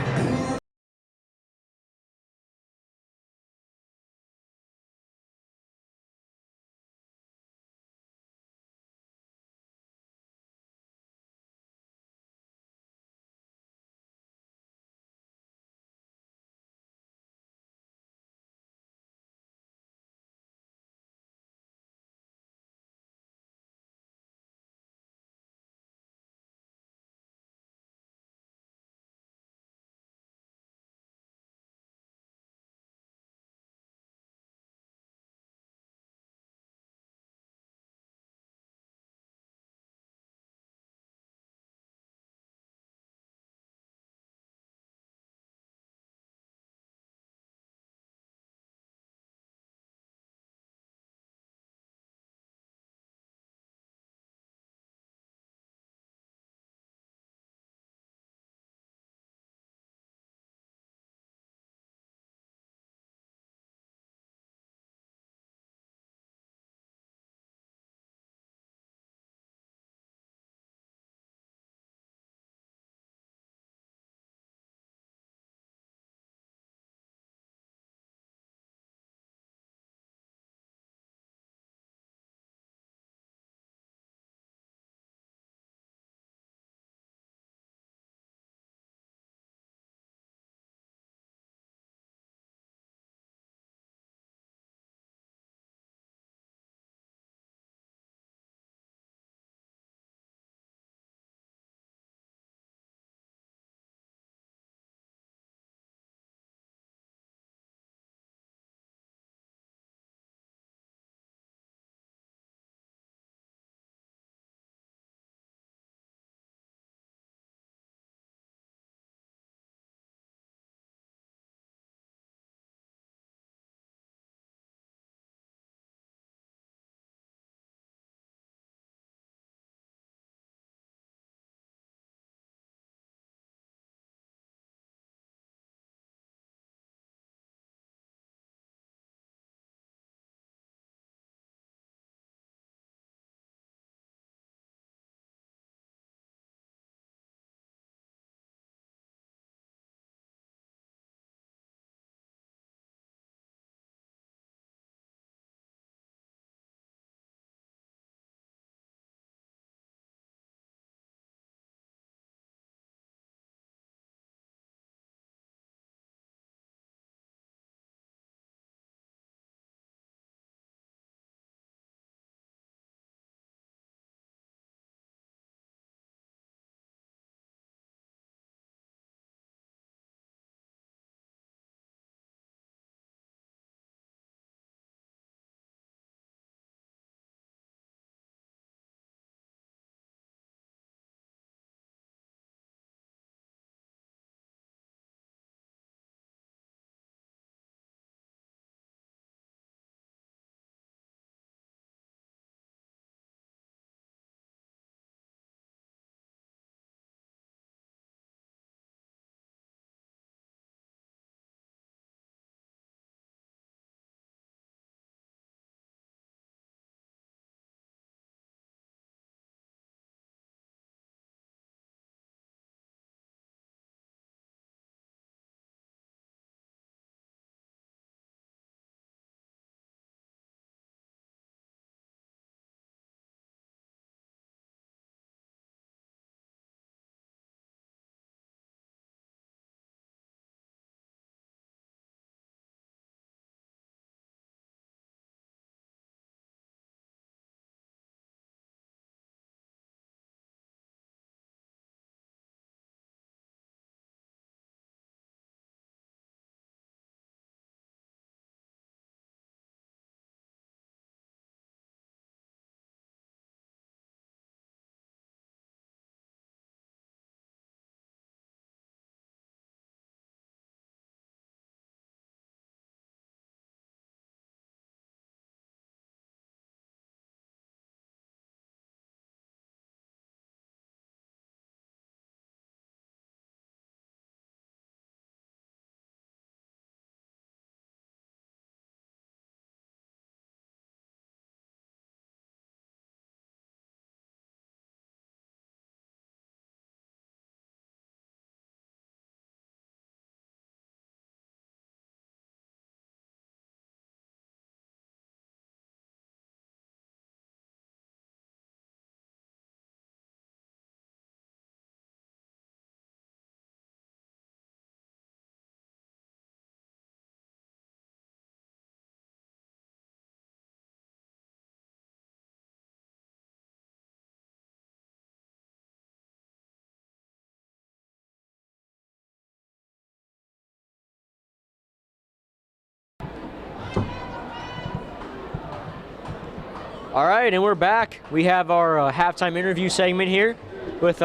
All right, and we're back. We have our halftime interview segment here with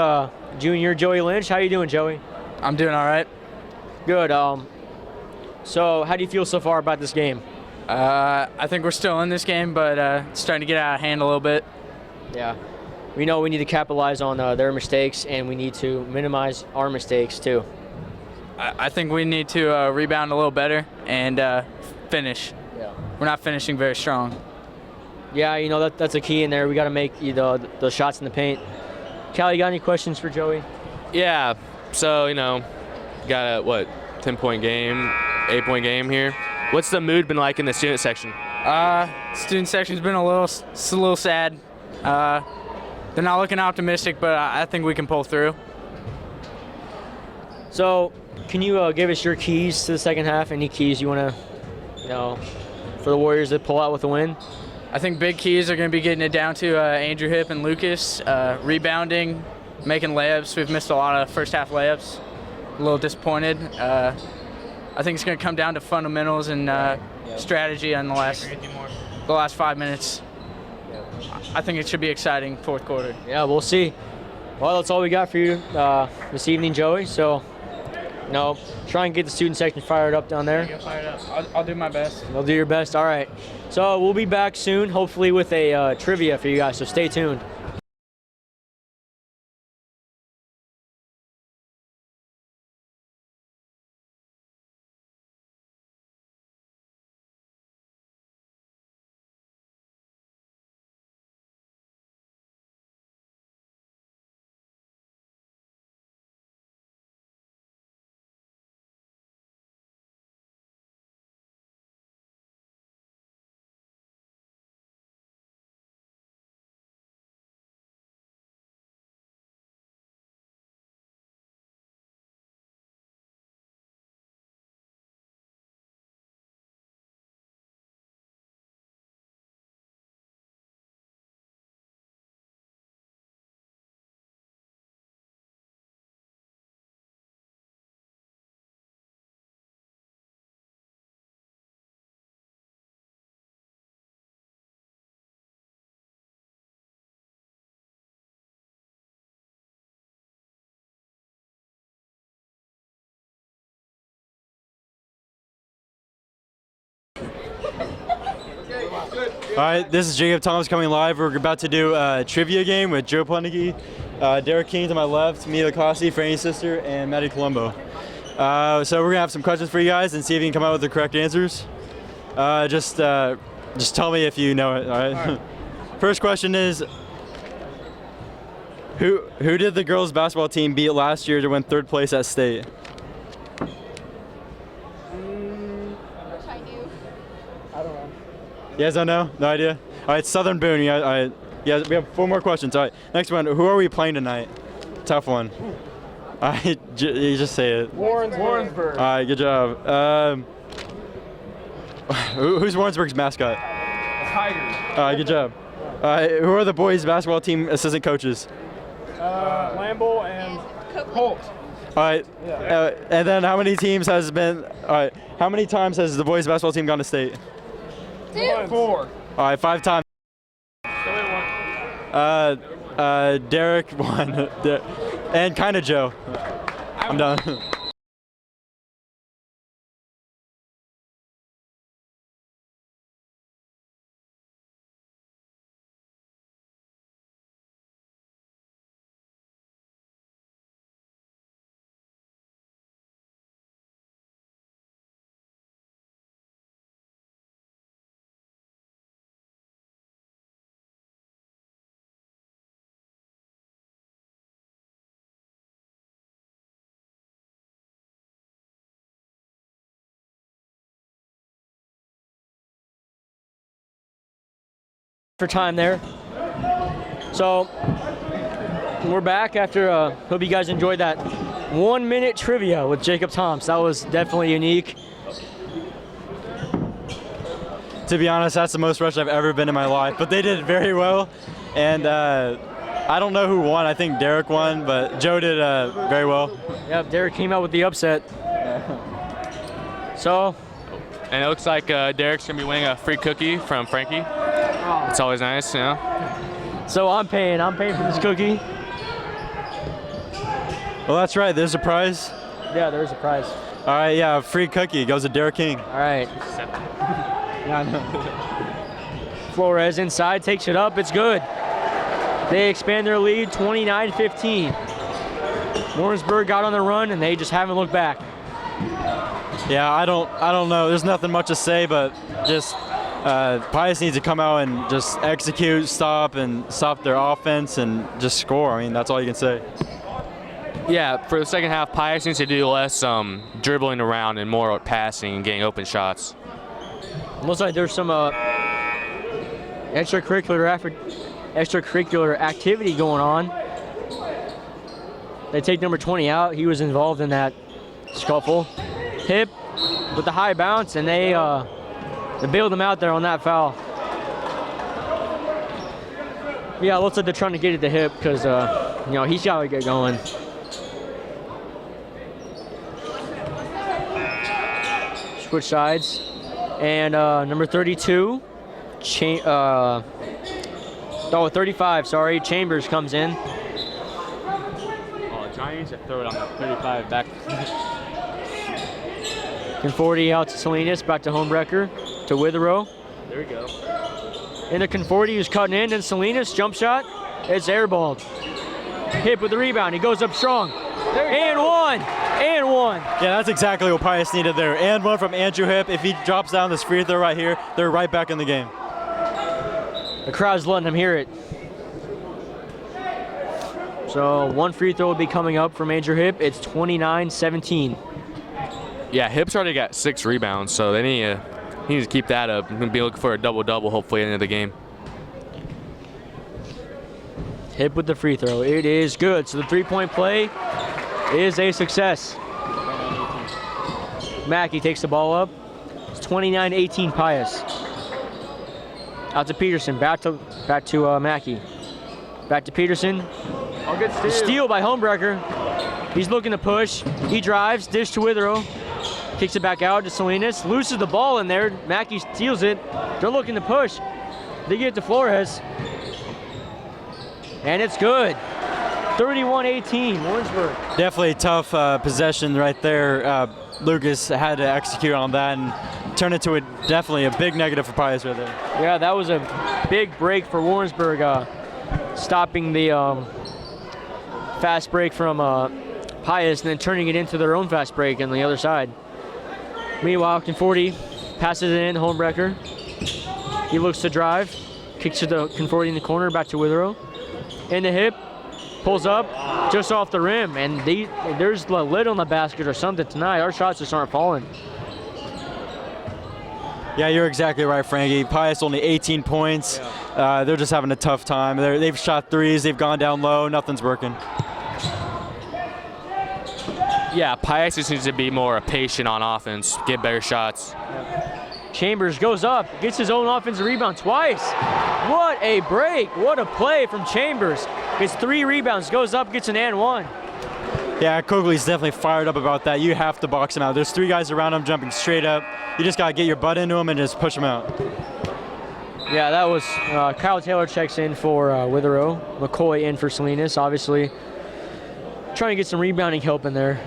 junior Joey Lynch. How you doing, Joey? I'm doing all right. Good. So how do you feel so far about this game? I think we're still in this game, but it's starting to get out of hand a little bit. Yeah. We know we need to capitalize on their mistakes, and we need to minimize our mistakes too. I think we need to rebound a little better and finish. Yeah. We're not finishing very strong. Yeah, you know that's a key in there. We got to make the shots in the paint. Cal, you got any questions for Joey? Yeah. So got a 10-point game, 8-point game here. What's the mood been like in the student section? Student section's been a little sad. They're not looking optimistic, but I think we can pull through. So, can you give us your keys to the second half? Any keys you want to, for the Warriors to pull out with a win? I think big keys are going to be getting it down to Andrew Hipp and Lucas, rebounding, making layups. We've missed a lot of first half layups. A little disappointed. I think it's going to come down to fundamentals and strategy in the last 5 minutes. I think it should be exciting fourth quarter. Yeah, we'll see. Well, that's all we got for you this evening, Joey. So, try and get the student section fired up down there. I'll do my best. You'll do your best. All right. So we'll be back soon, hopefully with a trivia for you guys. So stay tuned. All right, this is Jacob Thomas coming live. We're about to do a trivia game with Joe Plenicky, Derek King to my left, Mia Lacoste, Franny's sister, and Maddie Colombo. So we're gonna have some questions for you guys and see if you can come out with the correct answers. Just tell me if you know it. All right. First question is, who did the girls basketball team beat last year to win third place at state? You guys don't know? No idea? All right, Southern Boone. Yeah, we have 4 more questions. All right, next one. Who are we playing tonight? Tough one. All right, you just say it. Warrensburg. All right, good job. Who's Warrensburg's mascot? Tigers. All right, good job. All right, who are the boys basketball team assistant coaches? Lambeau and Holt. All right, and then how many times has the boys basketball team gone to state? 4. All right, 5 times. Derek won, and kind of Joe. I'm done. For time there. So we're back after hope you guys enjoyed that 1-minute trivia with Jacob Thoms. That was definitely unique. To be honest, that's the most rushed I've ever been in my life, but they did very well. And I don't know who won. I think Derek won, but Joe did very well. Yeah, Derek came out with the upset. So, And it looks like Derek's gonna be winning a free cookie from Frankie. It's always nice, you know. So I'm paying for this cookie. Well, that's right. There's a prize. Yeah, there's a prize. All right, yeah, free cookie goes to Derek King. All right. Yeah, I know. Flores inside, takes it up, it's good. They expand their lead 29-15. Warrensburg got on the run and they just haven't looked back. Yeah, I don't know. There's nothing much to say, but just Pius needs to come out and just execute, stop their offense and just score. I mean, that's all you can say. Yeah, for the second half, Pius needs to do less dribbling around and more passing and getting open shots. Looks like there's some extracurricular activity going on. They take number 20 out. He was involved in that scuffle. Hip with the high bounce, and they bailed him out there on that foul. Yeah, it looks like they're trying to get it to Hip because he's got to get going. Switch sides, and number 32, 35. Sorry, Chambers comes in. Oh, Giants throw it on the 35 back. Conforti out to Salinas, back to Homebrecker, to Witherow. There we go. Into Conforti, who's cutting in, and Salinas, jump shot, it's airballed. Hip with the rebound, he goes up strong. And one. Yeah, that's exactly what Pius needed there. And one from Andrew Hip. If he drops down this free throw right here, they're right back in the game. The crowd's letting him hear it. So one free throw will be coming up from Andrew Hip. It's 29-17. Yeah, Hip's already got 6 rebounds, so they need to keep that up. We'll be looking for a double-double hopefully at the end of the game. Hip with the free throw. It is good. So the three-point play is a success. Mackey takes the ball up. It's 29-18 Pius. Out to Peterson. Back to Mackey. Back to Peterson. Oh, good steal. Steal by Homebrecker. He's looking to push. He drives. Dish to Witherow. Kicks it back out to Salinas. Loses the ball in there. Mackey steals it. They're looking to push. They get it to Flores. And it's good. 31-18, Warrensburg. Definitely a tough possession right there. Lucas had to execute on that and turn it to definitely a big negative for Pius right there. Yeah, that was a big break for Warrensburg, stopping the fast break from Pius and then turning it into their own fast break on the other side. Meanwhile, Conforti passes it in, Homebrecker. He looks to drive, kicks it to Conforti in the corner, back to Witherow. In the Hip, pulls up just off the rim, and there's a lid on the basket or something tonight. Our shots just aren't falling. Yeah, you're exactly right, Frankie. Pius only 18 points. Yeah. They're just having a tough time. They've shot threes, they've gone down low, nothing's working. Yeah, Pius just needs to be more patient on offense, get better shots. Chambers goes up, gets his own offensive rebound twice. What a break, what a play from Chambers. Gets 3 rebounds, goes up, gets an and one. Yeah, Cogley's definitely fired up about that. You have to box him out. There's 3 guys around him jumping straight up. You just got to get your butt into him and just push him out. Yeah, that was Kyle Taylor checks in for Witherow. McCoy in for Salinas, obviously. Trying to get some rebounding help in there.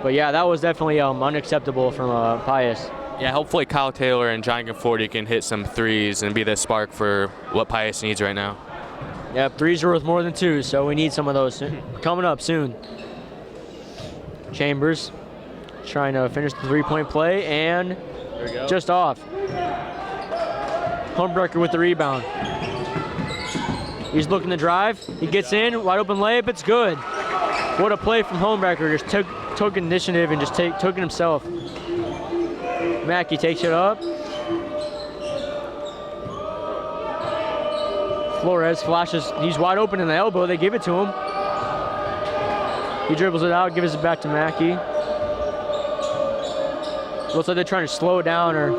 But yeah, that was definitely unacceptable from Pius. Yeah, hopefully Kyle Taylor and John Conforti can hit some threes and be the spark for what Pius needs right now. Yep, threes are worth more than 2, so we need some of those coming up soon. Chambers trying to finish the three-point play, and just off. Homebrecker with the rebound. He's looking to drive. He gets in, wide open layup, it's good. What a play from Homebrecker. Just took initiative and just took it himself. Mackey takes it up. Flores flashes. He's wide open in the elbow. They give it to him. He dribbles it out, gives it back to Mackey. Looks like they're trying to slow it down. Or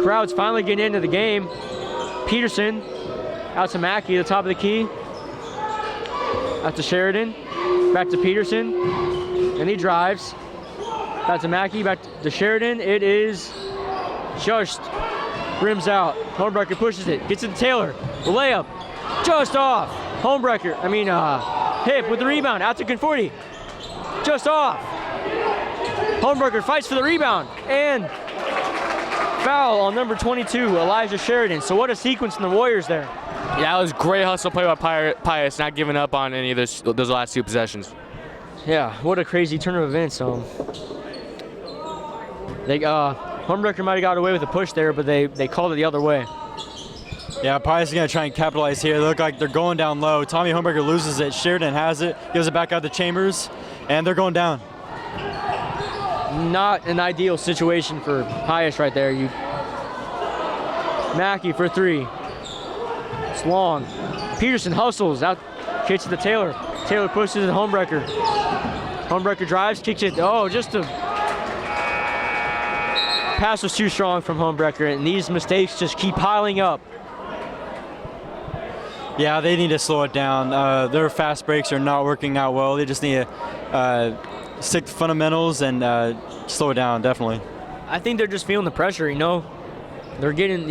crowd's finally getting into the game. Peterson out to Mackey, the top of the key. Out to Sheridan. Back to Peterson. And he drives. Back to Mackey, back to Sheridan. It is just rims out. Homebrecker pushes it, gets it to Taylor. The layup, just off. Homebrecker, Hip with the rebound, out to Conforti. Just off. Homebrecker fights for the rebound, and foul on number 22, Elijah Sheridan. So what a sequence from the Warriors there. Yeah, it was great hustle play by Pius, not giving up on any of those last 2 possessions. Yeah, what a crazy turn of events. Homebrecker might have got away with a push there, but they called it the other way. Yeah, Pius is going to try and capitalize here. They look like they're going down low. Tommy Homebrecker loses it. Sheridan has it, gives it back out to Chambers, and they're going down. Not an ideal situation for Pius right there. Mackey for 3. It's long. Peterson hustles out, kicks it to Taylor. Taylor pushes it to Homebrecker. Homebrecker drives, kicks it. Oh, just a pass was too strong from Homebrecker, and these mistakes just keep piling up. Yeah, they need to slow it down. Their fast breaks are not working out well. They just need to stick to fundamentals and slow it down, definitely. I think they're just feeling the pressure, They're getting,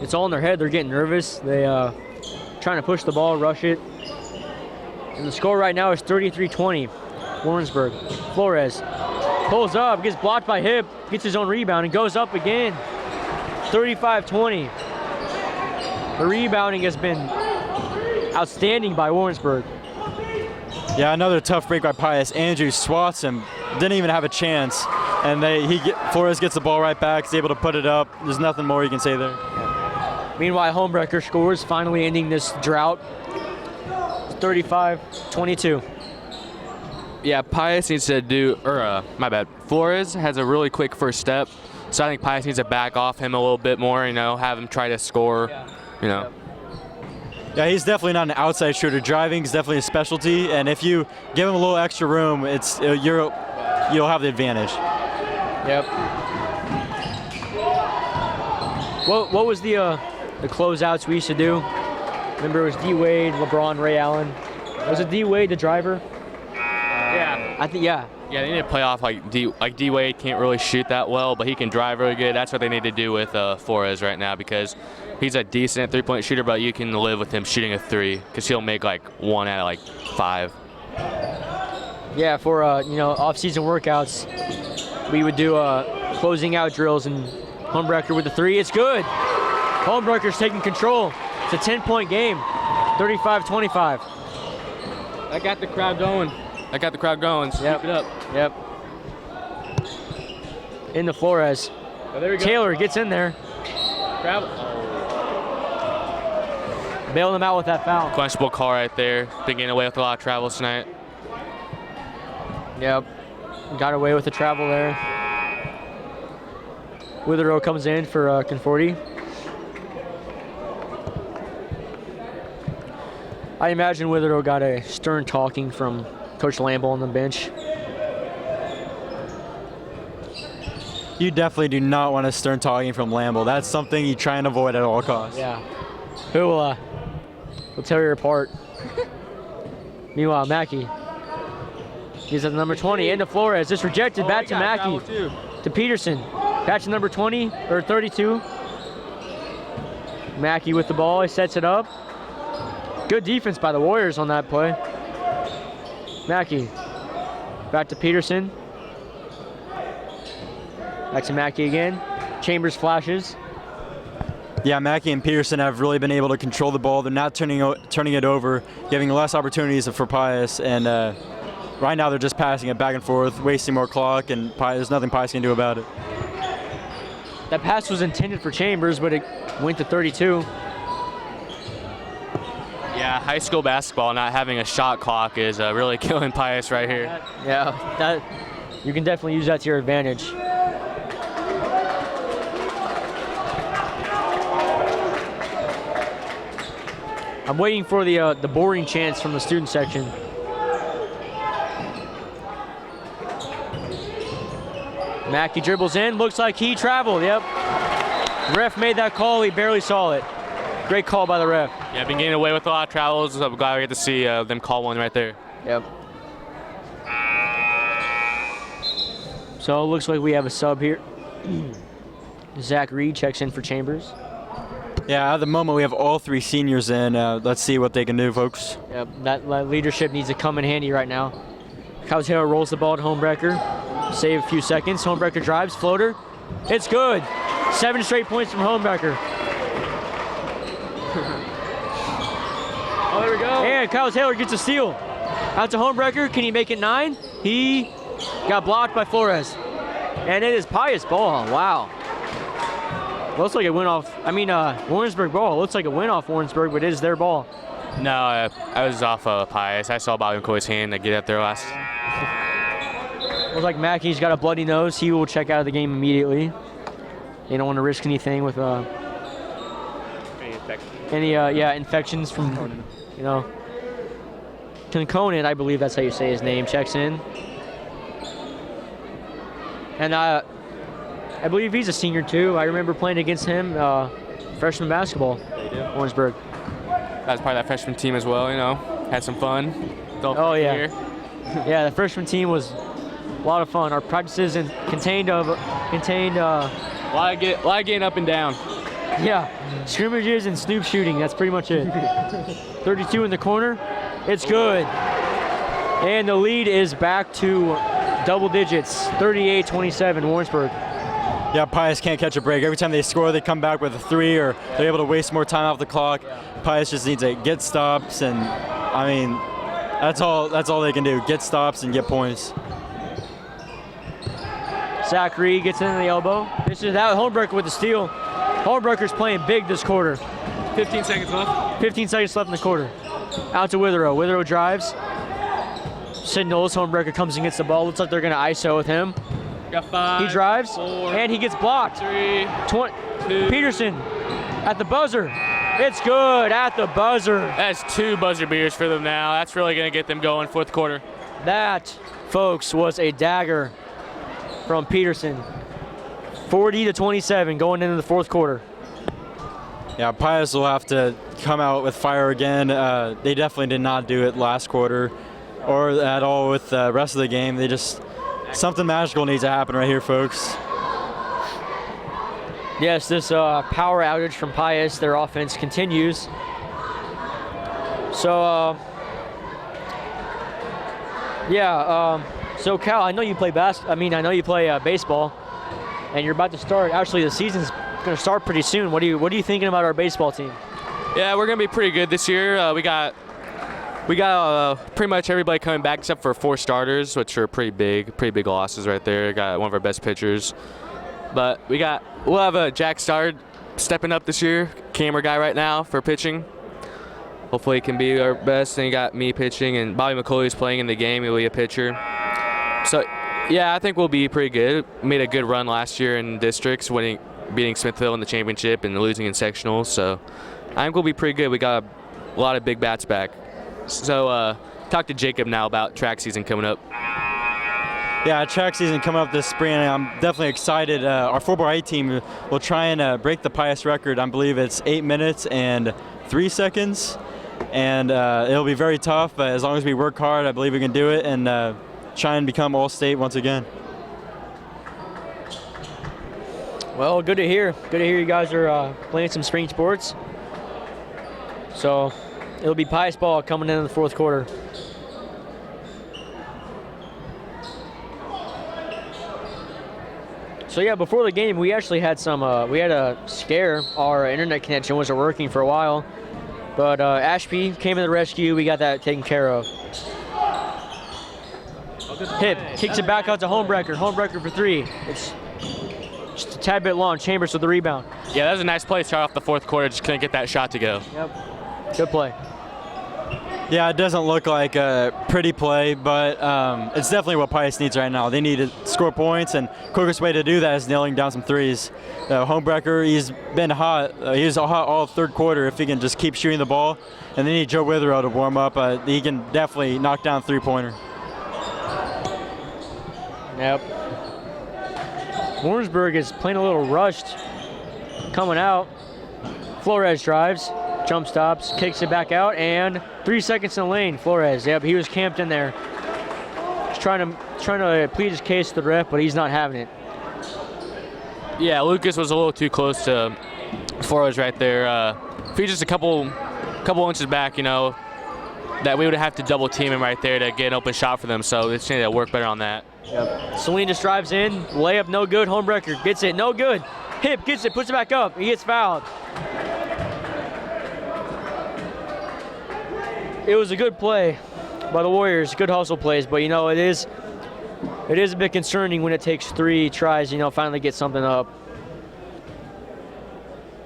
it's all in their head. They're getting nervous. They trying to push the ball, rush it. And the score right now is 33-20, Warrensburg. Flores pulls up, gets blocked by Hip, gets his own rebound, and goes up again. 35-20. The rebounding has been outstanding by Warrensburg. Yeah, another tough break by Pius. Andrew swats him, didn't even have a chance, and Flores gets the ball right back. He's able to put it up. There's nothing more you can say there. Meanwhile, Homebrecker scores, finally ending this drought. 35-22. Yeah, Pius needs to Flores has a really quick first step, so I think Pius needs to back off him a little bit more, have him try to score, Yeah, he's definitely not an outside shooter. Driving is definitely a specialty, and if you give him a little extra room, you'll have the advantage. Yep. What was the closeouts we used to do? Remember, it was D Wade, LeBron, Ray Allen. Was it D Wade the driver? Yeah. I think yeah. Yeah, they need to play off D Wade can't really shoot that well, but he can drive really good. That's what they need to do with Flores right now, because he's a decent 3-point shooter, but you can live with him shooting a 3 because he'll make 1 out of 5. Yeah, for off-season workouts, we would do closing out drills, and Homebrecker with the 3. It's good. Homebrecker's taking control. It's a 10-point game, 35-25. I got the crowd going. So Yep. keep it up. Yep. Into Flores. Oh, there we go. Taylor gets in there. Travel. Bailing him out with that foul. Questionable call right there. Been getting away with a lot of travels tonight. Yep. Got away with the travel there. Witherow comes in for Conforti. I imagine Witherow got a stern talking from Coach Lamble on the bench. You definitely do not want a stern talking from Lamble. That's something you try and avoid at all costs. Yeah. Who will tear you apart. Meanwhile, Mackey. He's at number 20 into Flores. Just rejected. Back to Mackey. To Peterson. Back to number 20 or 32. Mackey with the ball. He sets it up. Good defense by the Warriors on that play. Mackey. Back to Peterson. Back to Mackey again. Chambers flashes. Yeah, Mackey and Peterson have really been able to control the ball. They're not turning it over, giving less opportunities for Pius, and right now they're just passing it back and forth, wasting more clock, and there's nothing Pius can do about it. That pass was intended for Chambers, but it went to 32. Yeah, high school basketball not having a shot clock is really killing Pius right here. Yeah, you can definitely use that to your advantage. I'm waiting for the boarding chants from the student section. Mackey dribbles in, looks like he traveled, yep. Ref made that call, he barely saw it. Great call by the ref. Yeah, been getting away with a lot of travels. I'm glad we get to see them call one right there. Yep. So it looks like we have a sub here. Zach Reed checks in for Chambers. Yeah, at the moment we have all 3 seniors in. Let's see what they can do, folks. Yep, that leadership needs to come in handy right now. Kyle Taylor rolls the ball to Homebrecker. Save a few seconds. Homebrecker drives, floater. It's good. 7 straight points from Homebrecker. Oh, there we go. And Kyle Taylor gets a steal. Out to Homebrecker. Can he make it 9? He got blocked by Flores. And it is Pius ball. Wow. Looks like it went off. Warrensburg ball. Looks like it went off Warrensburg, but it is their ball. No, I was off Pius. I saw Bobby McCoy's hand to get up there last. Looks like Mackey's got a bloody nose. He will check out of the game immediately. They don't want to risk anything with any infections from, Conconant, I believe that's how you say his name, checks in. And I believe he's a senior too. I remember playing against him freshman basketball. Warrensburg. That was part of that freshman team as well, Had some fun. Oh, yeah. Yeah, the freshman team was a lot of fun. Our practices contained a lot of getting up and down. Yeah, scrimmages and snoop shooting. That's pretty much it. 32 in the corner. It's good. And the lead is back to double digits. 38-27, Warrensburg. Yeah, Pius can't catch a break. Every time they score, they come back with a 3, or they're able to waste more time off the clock. Pius just needs to get stops, and that's all they can do. Get stops and get points. Zachary gets into the elbow. This is out. Homebrecker with the steal. Homebrecker's playing big this quarter. 15 seconds left. 15 seconds left in the quarter. Out to Witherow. Witherow drives. Signals. Homebrecker comes and gets the ball. Looks like they're going to ISO with him. Got 5. He drives, 4, and he gets blocked. 3, 2. Peterson at the buzzer. It's good at the buzzer. That's 2 buzzer beaters for them now. That's really going to get them going fourth quarter. That, folks, was a dagger from Peterson. 40-27 going into the fourth quarter. Yeah, Pius will have to come out with fire again. They definitely did not do it last quarter or at all with the rest of the game. They just, something magical needs to happen right here, folks. Yes, this power outage from Pius, their offense continues. So, so Cal, I know you play baseball, and you're about to start. Actually, the season's going to start pretty soon. What are you thinking about our baseball team? Yeah, we're going to be pretty good this year. We got pretty much everybody coming back except for 4 starters, which are pretty big losses right there. Got one of our best pitchers. But we'll have Jack Stoddard stepping up this year, camera guy right now for pitching. Hopefully he can be our best. Then you got me pitching, and Bobby McCoy's playing in the game. He'll be a pitcher. So, yeah, I think we'll be pretty good. Made a good run last year in districts, beating Smithville in the championship and losing in sectionals. So I think we'll be pretty good. We got a lot of big bats back. So talk to Jacob now about track season coming up. Yeah, track season coming up this spring, and I'm definitely excited. Our 4x8 team will try and break the Pius record. I believe it's 8 minutes and 3 seconds, and it'll be very tough, but as long as we work hard, I believe we can do it and try and become All-State once again. Well, good to hear. Good to hear you guys are playing some spring sports. So it'll be Pius ball coming in the fourth quarter. So yeah, before the game, we actually had we had a scare. Our internet connection wasn't working for a while, but Ashby came to the rescue. We got that taken care of. Hip kicks it back out to Homebrecker. Homebrecker for 3. It's just a tad bit long. Chambers with the rebound. Yeah, that was a nice play to start off the fourth quarter. Just couldn't get that shot to go. Yep, good play. Yeah, it doesn't look like a pretty play, but it's definitely what Pius needs right now. They need to score points, and quickest way to do that is nailing down some threes. Homebrecker, he's been hot. He was hot all third quarter if he can just keep shooting the ball. And they need Joe Witherow to warm up. He can definitely knock down three-pointer. Yep. Warrensburg is playing a little rushed coming out. Flores drives. Jump stops, kicks it back out, and 3 seconds in the lane. Flores, yep, he was camped in there. He's trying to plead his case to the ref, but he's not having it. Yeah, Lucas was a little too close to Flores right there. If he just a couple inches back, you know, that we would have to double team him right there to get an open shot for them. So they just need to work better on that. Yep. Salinas drives in, layup no good, Homebrecker gets it, no good. Hip gets it, puts it back up, he gets fouled. It was a good play by the Warriors, good hustle plays, but you know, it is a bit concerning when it takes 3 tries, you know, finally get something up.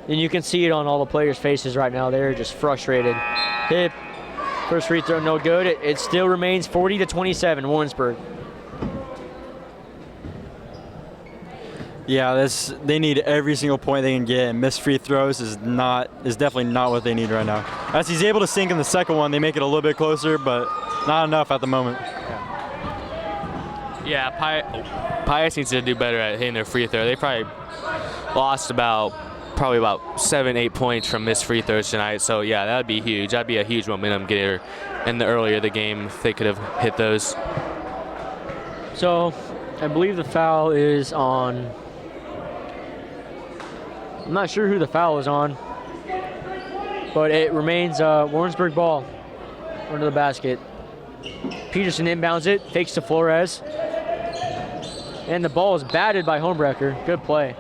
And you can see it on all the players' faces right now, they're just frustrated. Hip, first free throw no good, it still remains 40-27, Warrensburg. Yeah, they need every single point they can get, and missed free throws is definitely not what they need right now. As he's able to sink in the second one, they make it a little bit closer, but not enough at the moment. Yeah, Pius needs to do better at hitting their free throw. They probably lost about 7-8 points from missed free throws tonight. So yeah, that'd be huge. That'd be a huge momentum getter in the earlier the game if they could have hit those. So I believe the foul is on. I'm not sure who the foul is on, but it remains Warrensburg ball under the basket. Peterson inbounds it, fakes to Flores, and the ball is batted by Homebrecker. Good play.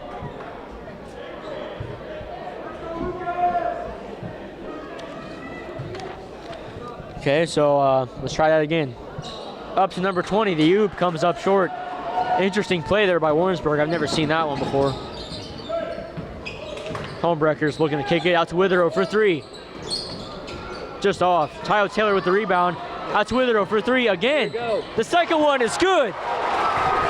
Okay, so let's try that again. Up to number 20, the oop comes up short. Interesting play there by Warrensburg. I've never seen that one before. Homebrecker's looking to kick it out to Witherow for 3. Just off. Tyler Taylor with the rebound. Out to Witherow for 3 again. The second one is good.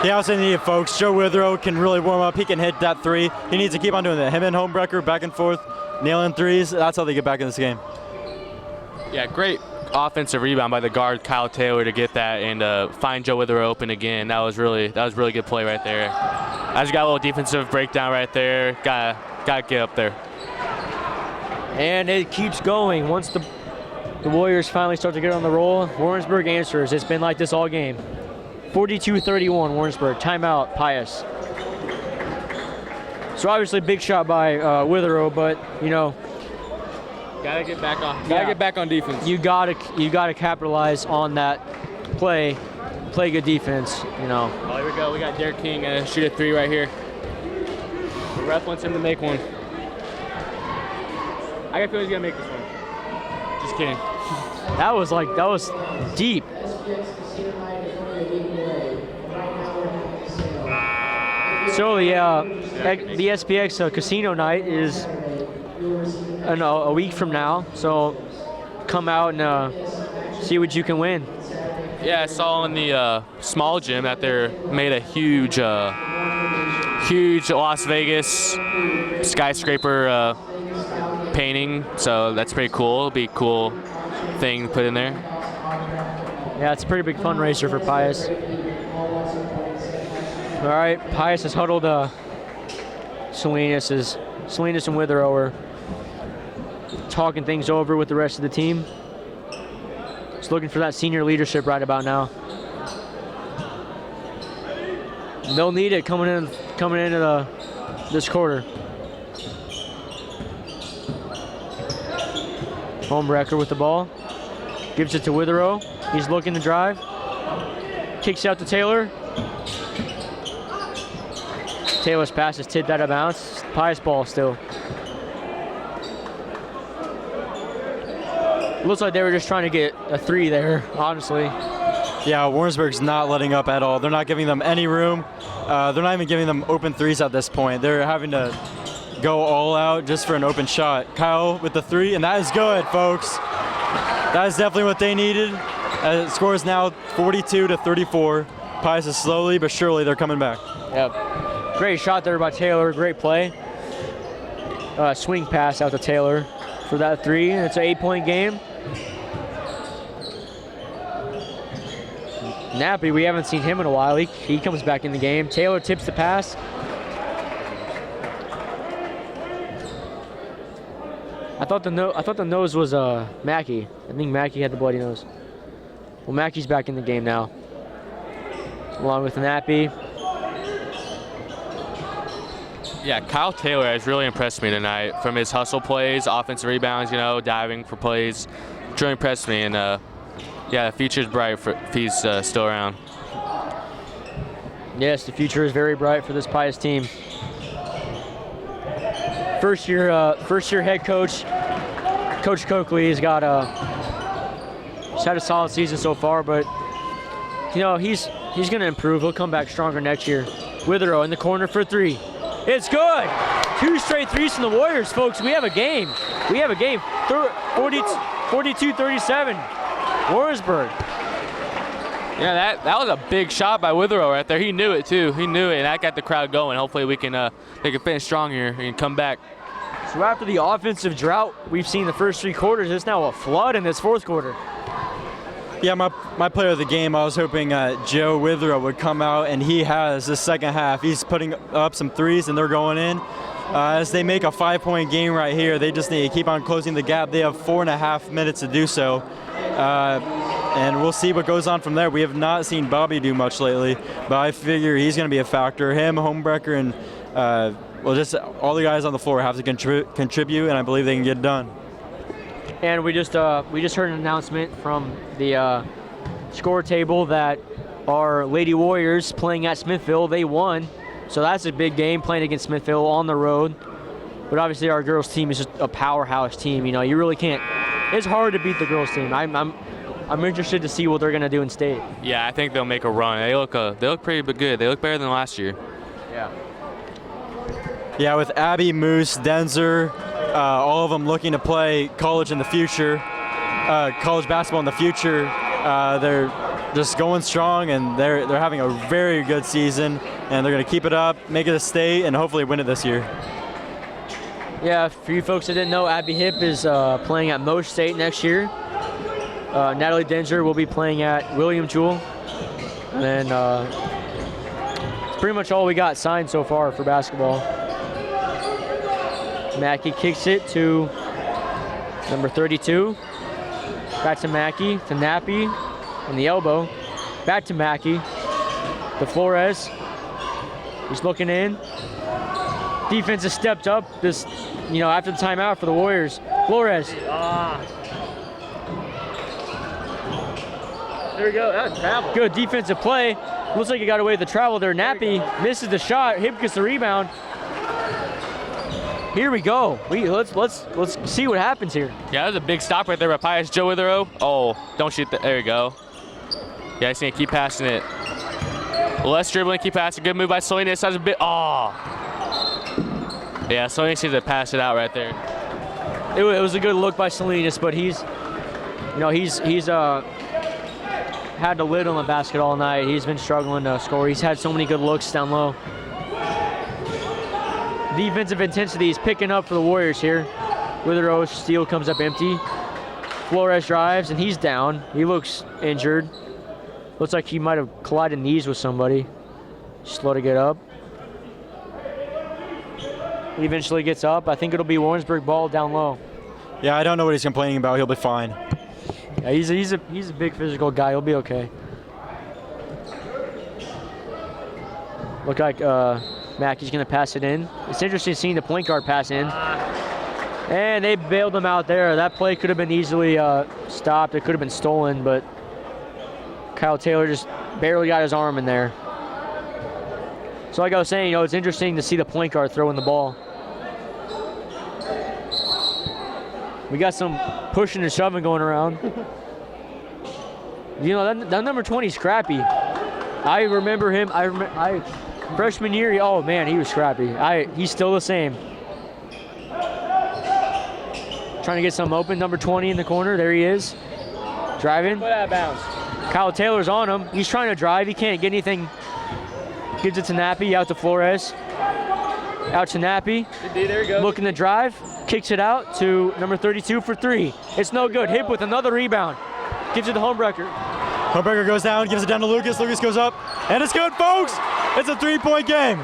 He also needed, folks. Joe Witherow can really warm up. He can hit that 3. He needs to keep on doing that. Him and Homebrecker back and forth, nailing 3s. That's how they get back in this game. Yeah, great offensive rebound by the guard Kyle Taylor to get that and find Joe Witherow open again. That was really good play right there. I just got a little defensive breakdown right there. Gotta get up there. And it keeps going. Once the Warriors finally start to get on the roll, Warrensburg answers. It's been like this all game. 42-31 Warrensburg. Timeout, Pius. So obviously big shot by Witherow, but you know, Gotta get back on defense. You gotta capitalize on that play good defense, you know. Oh, here we go. We got Derek King shoot a 3 right here. The ref wants him to make one. I got a feeling he's gonna make this one. Just kidding. That was deep. So the SPX casino night is a week from now. So come out and see what you can win. Yeah, I saw in the small gym that they made a huge Las Vegas skyscraper painting. So that's pretty cool. It'll be a cool thing to put in there. Yeah, it's a pretty big fundraiser for Pius. All right, Pius has huddled Salinas and Witherow are talking things over with the rest of the team. Just looking for that senior leadership right about now. They'll need it coming into this quarter. Homebrecker with the ball. Gives it to Witherow. He's looking to drive. Kicks out to Taylor. Taylor's pass is tipped out of bounds. Pius ball still. Looks like they were just trying to get a 3 there, honestly. Yeah, Warrensburg's not letting up at all. They're not giving them any room. They're not even giving them open 3s at this point. They're having to go all out just for an open shot. Kyle with the 3, and that is good, folks. That is definitely what they needed. The score is now 42-34. Pius is slowly but surely they're coming back. Yep. Great shot there by Taylor. Great play. Swing pass out to Taylor for that 3. It's an 8-point game. Nappy, we haven't seen him in a while. He comes back in the game. Taylor tips the pass. I thought the nose was Mackey. I think Mackey had the bloody nose. Well, Mackey's back in the game now, along with Nappy. Yeah, Kyle Taylor has really impressed me tonight from his hustle plays, offensive rebounds, diving for plays. It's really impressed me, and yeah, the future's bright if he's still around. Yes, the future is very bright for this Pius team. First year head coach, Coach Coakley has got he's had a solid season so far, but he's going to improve. He'll come back stronger next year. Witherow in the corner for three. It's good. 2 straight threes from the Warriors, folks. We have a game. 42-37. Warrensburg. Yeah, that was a big shot by Witherow right there. He knew it too. He knew it, and that got the crowd going. Hopefully they can finish strong here and come back. So after the offensive drought we've seen the first 3 quarters, there's now a flood in this 4th quarter. Yeah, my player of the game, I was hoping Joe Witherow would come out, and he has the second half. He's putting up some threes, and they're going in. As they make a 5-point game right here, they just need to keep on closing the gap. They have 4.5 minutes to do so. And we'll see what goes on from there. We have not seen Bobby do much lately, but I figure he's going to be a factor. Him, Homebrecker, and just all the guys on the floor have to contribute, and I believe they can get it done. And we just heard an announcement from the score table that our Lady Warriors playing at Smithville, they won. So that's a big game, playing against Smithville on the road. But obviously our girls team is just a powerhouse team. You really can't. It's hard to beat the girls team. I'm interested to see what they're going to do in state. Yeah, I think they'll make a run. They look pretty good. They look better than last year. Yeah. Yeah, with Abby, Moose, Denzer, all of them looking to play college in the future, college basketball in the future. They're just going strong, and they're having a very good season, and they're going to keep it up, make it a state, and hopefully win it this year. Yeah, for you folks that didn't know, Abby Hipp is playing at Moche State next year. Natalie Denzer will be playing at William Jewell. And then it's pretty much all we got signed so far for basketball. Mackey kicks it to number 32. Back to Mackey, to Nappy on the elbow. Back to Mackey. To Flores. He's looking in. Defense has stepped up this, after the timeout for the Warriors. Flores. There we go. That was travel. Good defensive play. Looks like he got away with the travel there. Nappy misses the shot. Hipp gets the rebound. Here we go. Let's see what happens here. Yeah, that was a big stop right there by Pius. Joe Witherow. Oh, don't shoot that. There you go. Yeah, I just need to keep passing it. Less dribbling, keep passing. Good move by Salinas. That's a bit. Oh. Yeah, Salinas needs to pass it out right there. It was a good look by Salinas, but he's had the lid on the basket all night. He's been struggling to score. He's had so many good looks down low. Defensive intensity is picking up for the Warriors here. Witherow's steal comes up empty. Flores drives, and he's down. He looks injured. Looks like he might have collided knees with somebody. Slow to get up. He eventually gets up. I think it'll be Warrensburg ball down low. Yeah, I don't know what he's complaining about. He'll be fine. Yeah, he's a big physical guy. He'll be okay. Look like Mackey's gonna pass it in. It's interesting seeing the point guard pass in. And they bailed him out there. That play could have been easily stopped. It could have been stolen, but Kyle Taylor just barely got his arm in there. So like I was saying, it's interesting to see the point guard throwing the ball. We got some pushing and shoving going around. That number 20 is scrappy. I remember him. Freshman year, oh man, he was scrappy. He's still the same. Trying to get something open. Number 20 in the corner. There he is. Driving. Put out of bounds. Kyle Taylor's on him. He's trying to drive. He can't get anything. Gives it to Nappy. Out to Flores. Out to Nappy. There you go. Looking to drive. Kicks it out to number 32 for 3. It's no good. Hipp with another rebound. Gives it to Homebrecker. Homebrecker goes down, gives it down to Lucas. Lucas goes up, and it's good, folks. It's a 3-point game.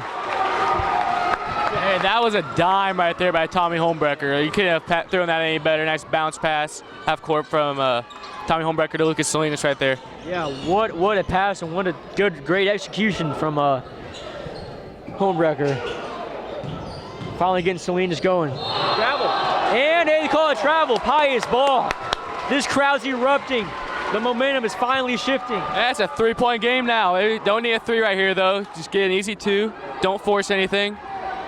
Hey, that was a dime right there by Tommy Homebrecker. You couldn't have thrown that any better. Nice bounce pass, half court from Tommy Homebrecker to Lucas Salinas right there. Yeah, what a pass and what a great execution from Homebrecker. Finally getting Salinas going. Travel. And they call it travel. Pius ball. This crowd's erupting. The momentum is finally shifting. That's a 3-point game now. Don't need a 3 right here, though. Just get an easy 2. Don't force anything.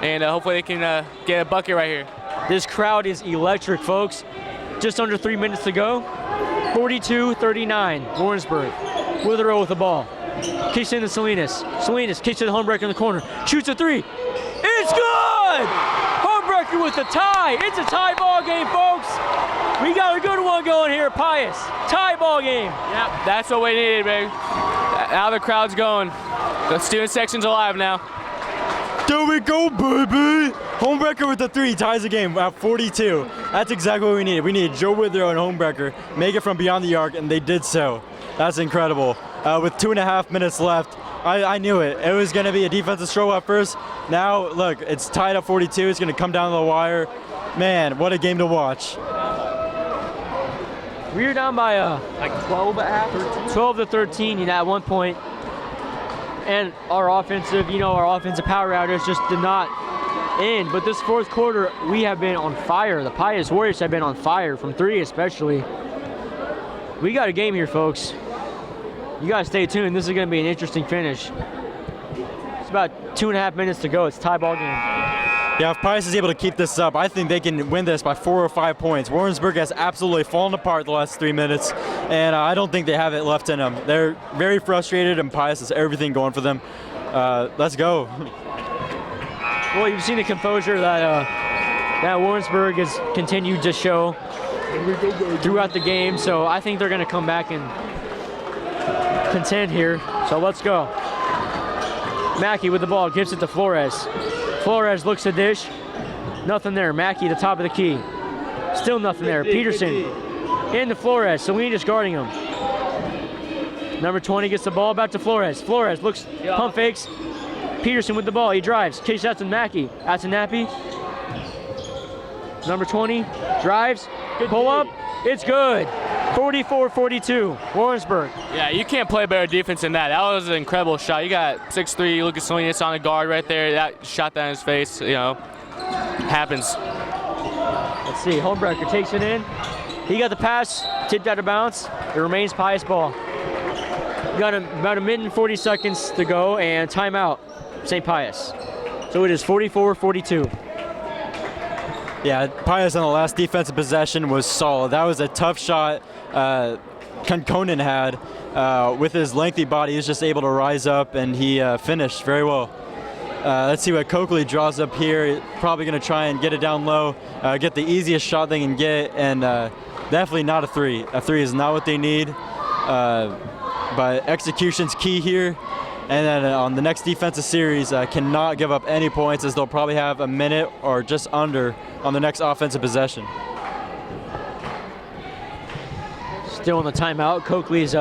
And hopefully they can get a bucket right here. This crowd is electric, folks. Just under 3 minutes to go. 42-39, Warrensburg. Witherow with the ball. Kicks into Salinas. Salinas kicks to the homebreaker in the corner. Shoots a 3. It's good! Homebreaker with the tie. It's a tie ball game, folks. We got a good one going here, Pius. Tie ball game. Yep, that's what we needed, baby. Now the crowd's going. The student section's alive now. There we go, baby! Homebreaker with the 3 ties the game at 42. That's exactly what we needed. We needed Joe Witherow and Homebreaker make it from beyond the arc, and they did so. That's incredible. With 2.5 minutes left, I knew it. It was going to be a defensive struggle at first. Now, look, it's tied at 42. It's going to come down to the wire. Man, what a game to watch. We were down by like 12 at half. 12-13, at one point. And our offensive power outers just did not end. But this fourth quarter, we have been on fire. The Pius Warriors have been on fire, from 3 especially. We got a game here, folks. You gotta stay tuned. This is gonna be an interesting finish. It's about 2.5 minutes to go. It's a tie ball game. Yeah, if Pius is able to keep this up, I think they can win this by 4 or 5 points. Warrensburg has absolutely fallen apart the last 3 minutes, and I don't think they have it left in them. They're very frustrated, and Pius has everything going for them. Let's go. Well, you've seen the composure that Warrensburg has continued to show throughout the game, so I think they're going to come back and contend here. So let's go. Mackey with the ball, gives it to Flores. Flores looks to dish. Nothing there. Mackey, the top of the key. Still nothing there. Peterson into Flores. Salinas guarding him. Number 20 gets the ball back to Flores. Flores looks, pump fakes. Peterson with the ball. He drives. Kicks out to Mackey. Out to Nappy. Number 20 drives. Pull up. It's good. 44-42. Warrensburg. Yeah, you can't play better defense than that. That was an incredible shot. You got 6'3", Lucas Salinas on the guard right there. That shot that in his face, happens. Let's see. Homebreaker takes it in. He got the pass, tipped out of bounds. It remains Pius ball. Got about a minute and 40 seconds to go, and timeout, St. Pius. So it is 44-42. Yeah, Pius on the last defensive possession was solid. That was a tough shot Conan had. With his lengthy body, he was just able to rise up, and he finished very well. Let's see what Coakley draws up here. Probably going to try and get it down low, get the easiest shot they can get, and definitely not a 3. A 3 is not what they need, but execution's key here. And then on the next defensive series, cannot give up any points, as they'll probably have a minute or just under on the next offensive possession. Still in the timeout. Coakley's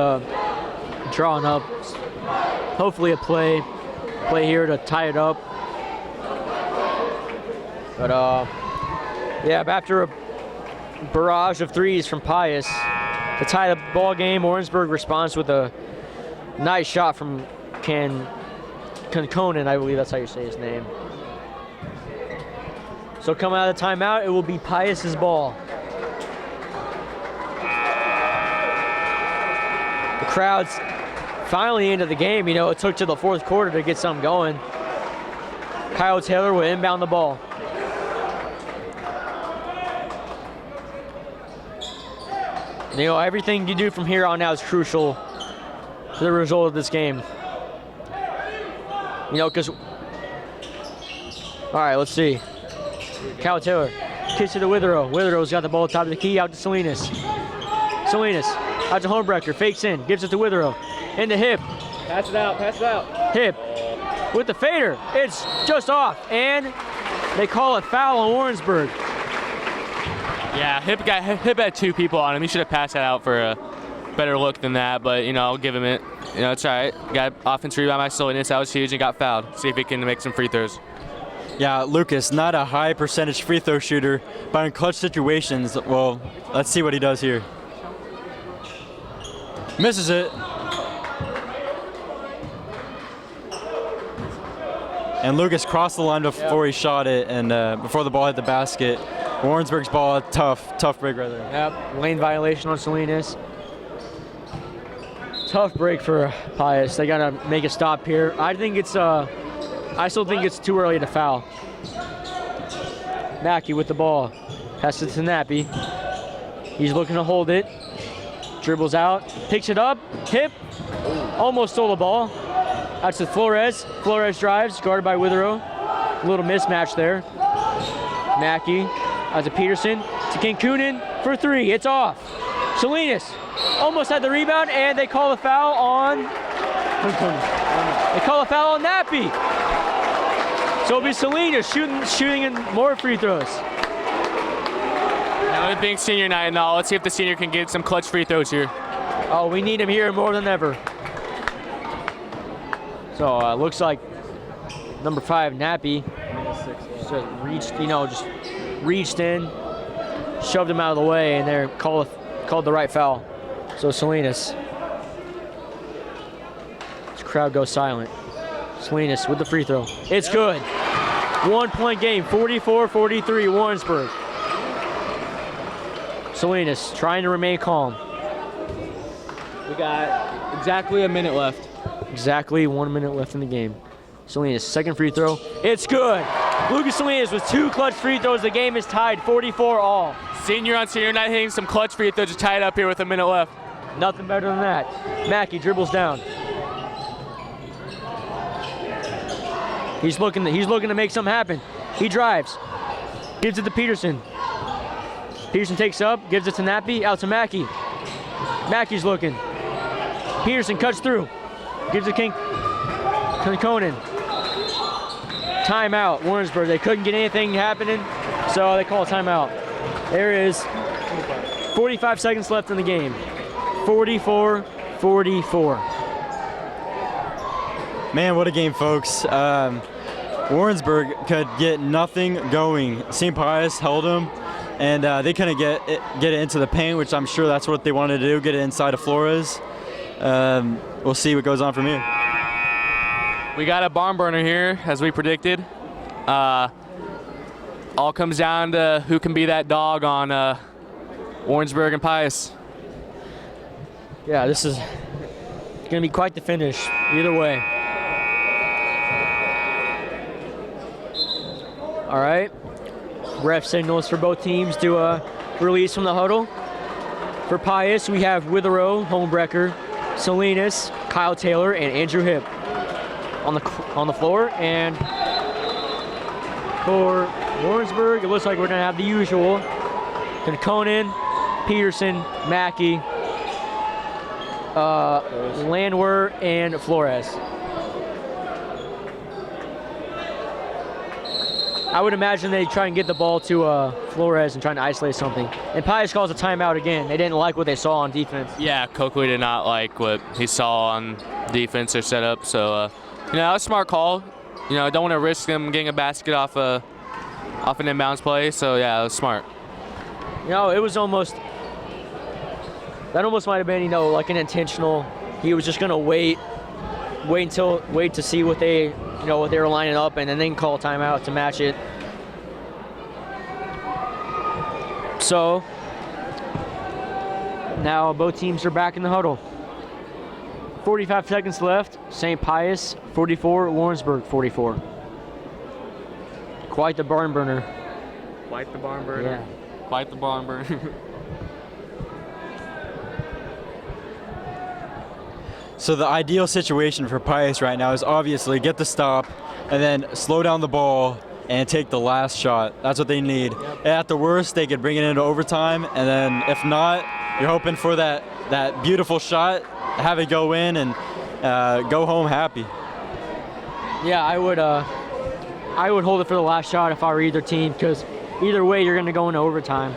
drawing up, hopefully a play here to tie it up. But yeah, after a barrage of 3s from Pius to tie the ball game, Warrensburg responds with a nice shot from Conan, I believe that's how you say his name. So coming out of the timeout, it will be Pius's ball. The crowd's finally into the game. It took to the fourth quarter to get something going. Kyle Taylor will inbound the ball. Everything you do from here on out is crucial to the result of this game. Because, all right, let's see. Kyle Taylor, kicks to the Witherow. Witherow's got the ball top of the key, out to Salinas. Salinas, out to Homebreaker, fakes in, gives it to Witherow. Into Hip. Pass it out. Hip with the fader. It's just off, and they call it foul on Warrensburg. Yeah, Hip had 2 people on him. He should have passed that out for a better look than that, but I'll give him it. It's all right. Got offense rebound by Salinas. That was huge, and got fouled. See if he can make some free throws. Yeah, Lucas, not a high percentage free throw shooter, but in clutch situations, well, let's see what he does here. Misses it. and Lucas crossed the line before he shot it, and before the ball hit the basket. Warrensburg's ball, tough break right there. Yep, lane violation on Salinas. Tough break for Pius. They gotta make a stop here. I still think it's too early to foul. Mackey with the ball. Passes it to Nappy. He's looking to hold it. Dribbles out, picks it up, hip. Almost stole the ball. Out to Flores. Flores drives, guarded by Witherow. A little mismatch there. Mackey out to Peterson. To Kinkunen for three. It's off. Salinas almost had the rebound, and they call a foul on. They call a foul on Nappy. So it'll be Salinas shooting in more free throws. Now it being senior night and all, let's see if the senior can get some clutch free throws here. Oh, we need him here more than ever. So looks like number 5, Nappy, just reached in, shoved him out of the way, and they're called the right foul. So Salinas. This crowd goes silent. Salinas with the free throw. It's good. 1 point game, 44-43, Warrensburg. Salinas trying to remain calm. We got exactly a minute left. Exactly 1 minute left in the game. Salinas, second free throw. It's good. Lucas Salinas with 2 clutch free throws. The game is tied 44-all. Senior on senior night hitting some clutch free throws to tie it up here with a minute left. Nothing better than that. Mackey dribbles down. He's looking to make something happen. He drives. Gives it to Peterson. Peterson takes up, gives it to Nappy, out to Mackey. Mackey's looking. Peterson cuts through. Gives it to Conan. Timeout, Warrensburg. They couldn't get anything happening, so they call a timeout. There is 45 seconds left in the game. 44-44. Man, what a game, folks. Warrensburg could get nothing going. St. Pius held them, and they couldn't get it into the paint, which I'm sure that's what they wanted to do, get it inside of Flores. We'll see what goes on from here. We got a barn burner here, as we predicted. All comes down to who can be that dog on Warrensburg and Pius. Yeah, this is going to be quite the finish, either way. All right. Ref signals for both teams to release from the huddle. For Pius, we have Witherow, Homebrecker, Salinas, Kyle Taylor, and Andrew Hipp on the floor. And for Warrensburg, it looks like we're going to have the usual. Conan, Peterson, Mackey, Landwehr, and Flores. I would imagine they try and get the ball to Flores and trying to isolate something. And Pius calls a timeout again. They didn't like what they saw on defense. Yeah, Coakley did not like what he saw on defense or setup. So, that was a smart call. Don't want to risk them getting a basket off an inbounds play. So, yeah, it was smart. It was almost, that almost might have been, like an intentional. He was just going to wait to see what they, what they were lining up, and then call a timeout to match it. So now both teams are back in the huddle. 45 seconds left. St. Pius 44, Warrensburg 44. Quite the barn burner. Quite the barn burner. Yeah. Quite the barn burner. So the ideal situation for Pius right now is obviously get the stop and then slow down the ball and take the last shot. That's what they need. Yep. At the worst, they could bring it into overtime, and then if not, you're hoping for that beautiful shot, have it go in, and go home happy. Yeah, I would hold it for the last shot if I were either team, because either way you're going to go into overtime.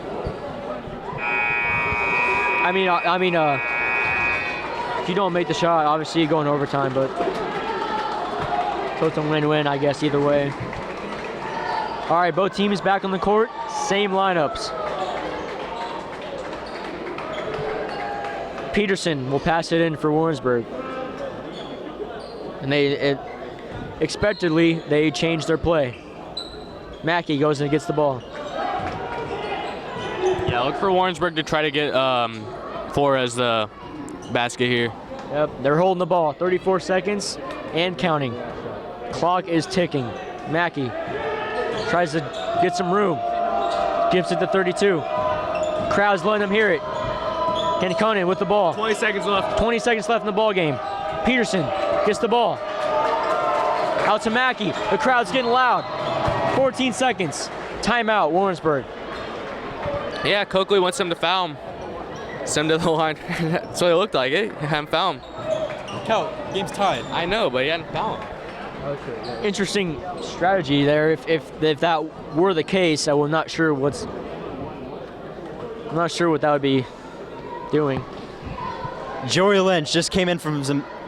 If you don't make the shot, obviously you go in overtime, but so it's a win-win, I guess, either way. All right, both teams back on the court, same lineups. Peterson will pass it in for Warrensburg. And expectedly, they changed their play. Mackey goes and gets the ball. Yeah, look for Warrensburg to try to get Flores the basket here. Yep, they're holding the ball. 34 seconds and counting. Clock is ticking. Mackey tries to get some room. Gives it to 32. Crowd's letting him hear it. Kenkonen with the ball. 20 seconds left. 20 seconds left in the ball game. Peterson gets the ball. Out to Mackey. The crowd's getting loud. 14 seconds. Timeout, Warrensburg. Yeah, Coakley wants him to foul him. Send him to the line. That's what it looked like. It hadn't fouled him. Cal, game's tied. I know, but he hadn't fouled him. Interesting strategy there. If that were the case, I'm not sure what that would be doing. Joey Lynch just came in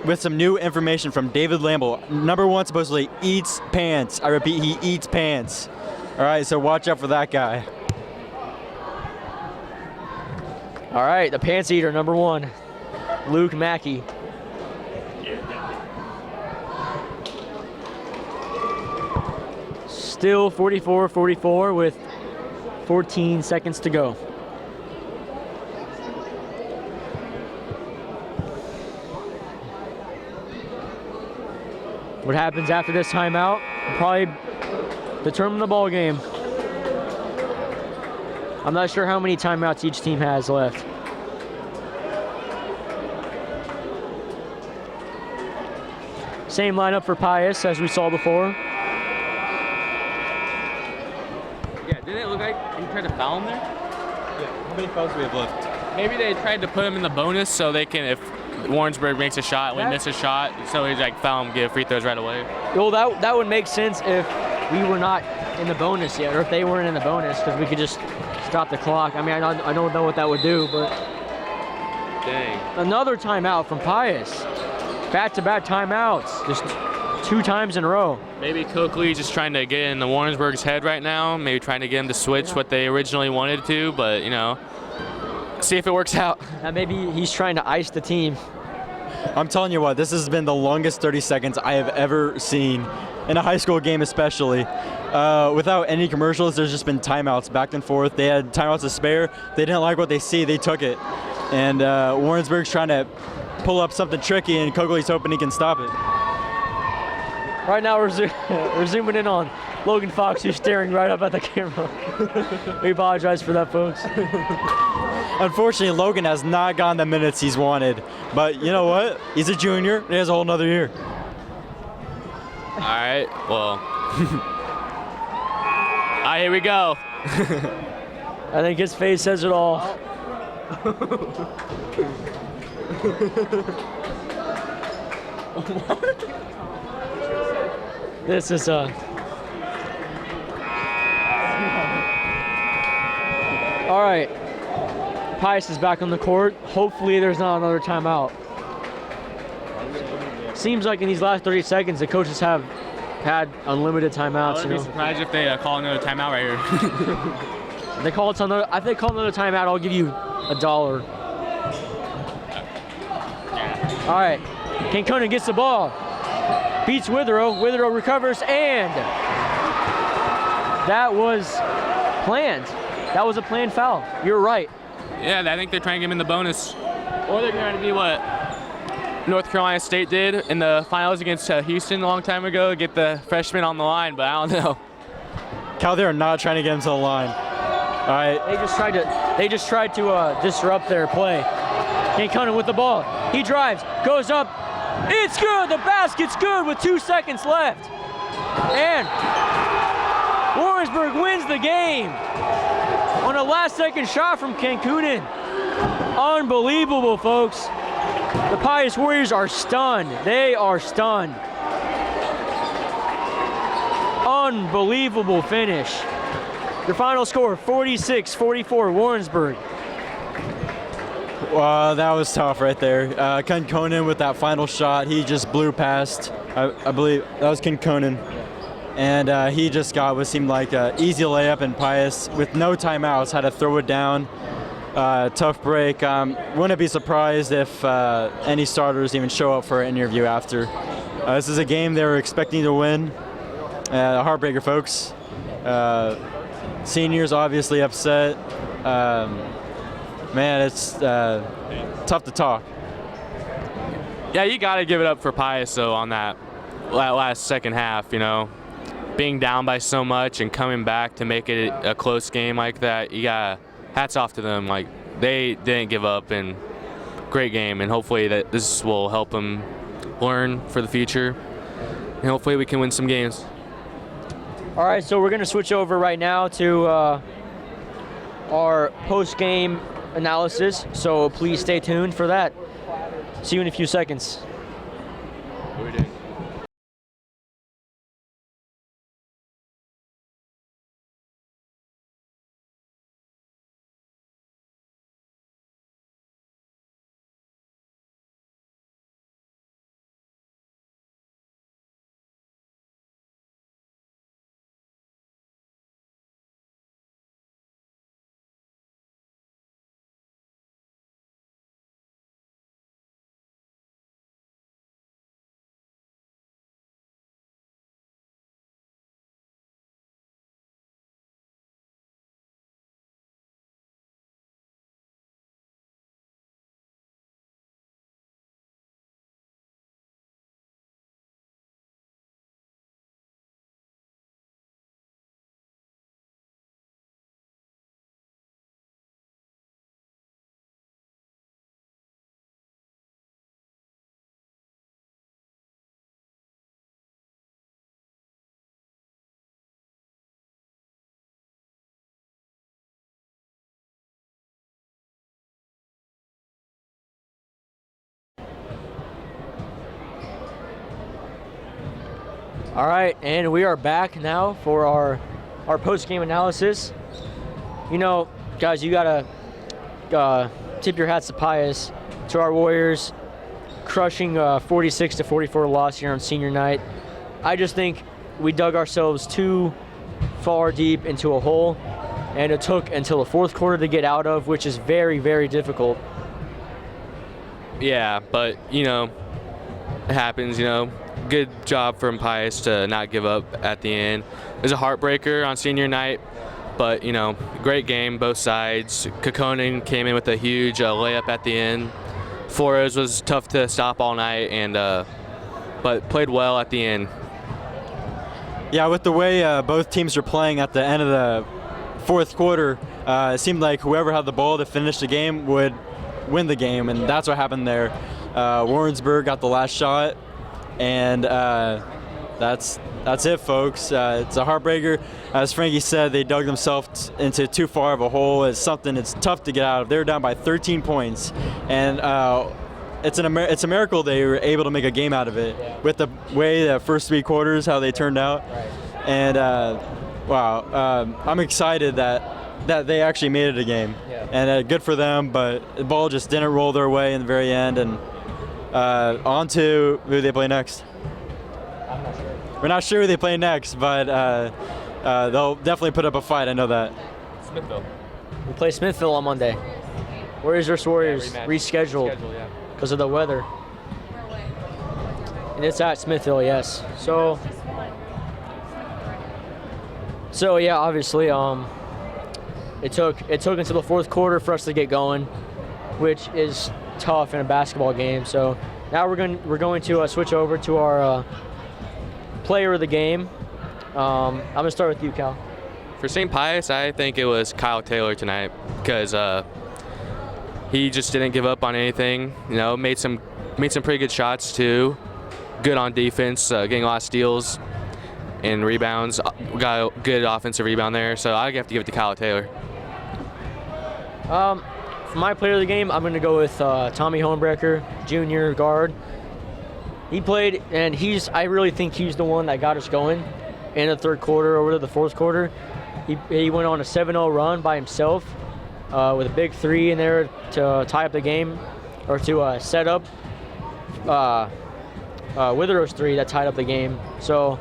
with some new information from David Lamble. Number 1 supposedly eats pants. I repeat, he eats pants. All right, so watch out for that guy. All right, the pants eater, number 1, Luke Mackey. Still 44-44 with 14 seconds to go. What happens after this timeout will probably determine the ball game. I'm not sure how many timeouts each team has left. Same lineup for Pius as we saw before. Yeah, didn't it look like he tried to foul him there? Yeah, how many fouls do we have left? Maybe they tried to put him in the bonus so they can, if Warrensburg makes a shot, we miss a shot, so he's like foul him, get free throws right away. Well, that would make sense if we were not in the bonus yet, or if they weren't in the bonus, because we could just stop the clock. I mean, I don't know what that would do, but Dang. another timeout from Pius. Back-to-back timeouts, just 2 times in a row. Maybe Coakley just trying to get in the Warrensburg's head right now, maybe trying to get him to switch what they originally wanted to, but, you know, see if it works out. Maybe he's trying to ice the team. I'm telling you what, this has been the longest 30 seconds I have ever seen in a high school game especially. Without any commercials, there's just been timeouts back and forth. They had timeouts to spare. They didn't like what they see, they took it. And Warrensburg's trying to pull up something tricky, and Coakley's hoping he can stop it. Right now we're zooming in on Logan Fox, who's staring right up at the camera. We apologize for that, folks. Unfortunately, Logan has not gotten the minutes he's wanted. But you know what? He's a junior. He has a whole nother year. All right, well. All right, here we go. I think his face says it all. This is all right. Pius is back on the court. Hopefully there's not another timeout. Seems like in these last 30 seconds the coaches have had unlimited timeouts. I wouldn't be surprised if they call another timeout right here. If they call another timeout, I'll give you $1. All right, Kenkonen gets the ball, beats Witherow. Witherow recovers, and that was planned. That was a planned foul. You're right. Yeah, I think they're trying to get him in the bonus. Or they're trying to be what North Carolina State did in the finals against Houston a long time ago, get the freshman on the line, but I don't know. Cal, they are not trying to get him to the line. All right. They just tried to disrupt their play. Kenkonen with the ball. He drives, goes up. It's good. The basket's good with 2 seconds left. And Warrensburg wins the game on a last-second shot from Kenkonen. Unbelievable, folks. The Pius Warriors are stunned. They are stunned. Unbelievable finish. Your final score, 46-44, Warrensburg. That was tough right there. Kenkonen with that final shot, he just blew past. I believe that was Kenkonen. And he just got what seemed like an easy layup, and Pius, with no timeouts, had to throw it down. Tough break. Wouldn't be surprised if any starters even show up for an interview after. This is a game they were expecting to win. A heartbreaker, folks. Seniors obviously upset. Man, it's tough to talk. Yeah, you got to give it up for Pius, though, on that last second half, you know. Being down by so much and coming back to make it a close game like that, you got hats off to them. Like, they didn't give up, and great game, and hopefully that this will help them learn for the future, and hopefully we can win some games. All right, so we're going to switch over right now to our post-game analysis, so please stay tuned for that. See you in a few seconds. What are we doing? All right, and we are back now for our post-game analysis. You know, guys, you gotta tip your hats to Pius, to our Warriors, crushing 46-44 loss here on senior night. I just think we dug ourselves too far deep into a hole, and it took until the fourth quarter to get out of, which is very, very difficult. Yeah, but, you know, it happens, you know. Good job from Pius to not give up at the end. It was a heartbreaker on senior night, but, you know, great game, both sides. Kekkonen came in with a huge layup at the end. Flores was tough to stop all night, and but played well at the end. Yeah, with the way both teams are playing at the end of the fourth quarter, it seemed like whoever had the ball to finish the game would win the game, and that's what happened there. Warrensburg got the last shot, and that's it, folks. It's a heartbreaker. As Frankie said, they dug themselves into too far of a hole. It's something it's tough to get out of. They were down by 13 points, and it's a miracle they were able to make a game out of it. Yeah. With the way the first three quarters, how they turned out. Right. And wow, I'm excited that they actually made it a game. Yeah. And good for them, but the ball just didn't roll their way in the very end. And on to who they play next. I'm not sure. We're not sure who they play next, but they'll definitely put up a fight. I know that. Smithville. We play Smithville on Monday. Warriors versus Warriors, Yeah, rescheduled yeah. because of the weather. And it's at Smithville, yes. So yeah, obviously, it took until the fourth quarter for us to get going, which is tough in a basketball game. So now we're going to switch over to our player of the game. I'm gonna start with you, Cal. For St. Pius, I think it was Kyle Taylor tonight, because he just didn't give up on anything. You know, made some pretty good shots too. Good on defense, getting a lot of steals and rebounds. Got a good offensive rebound there, so I have to give it to Kyle Taylor. For my player of the game, I'm gonna go with Tommy Homebrecker, junior guard. He played, and I really think he's the one that got us going in the third quarter over to the fourth quarter. He went on a 7-0 run by himself with a big three in there to tie up the game, or to set up Witherow's three that tied up the game. So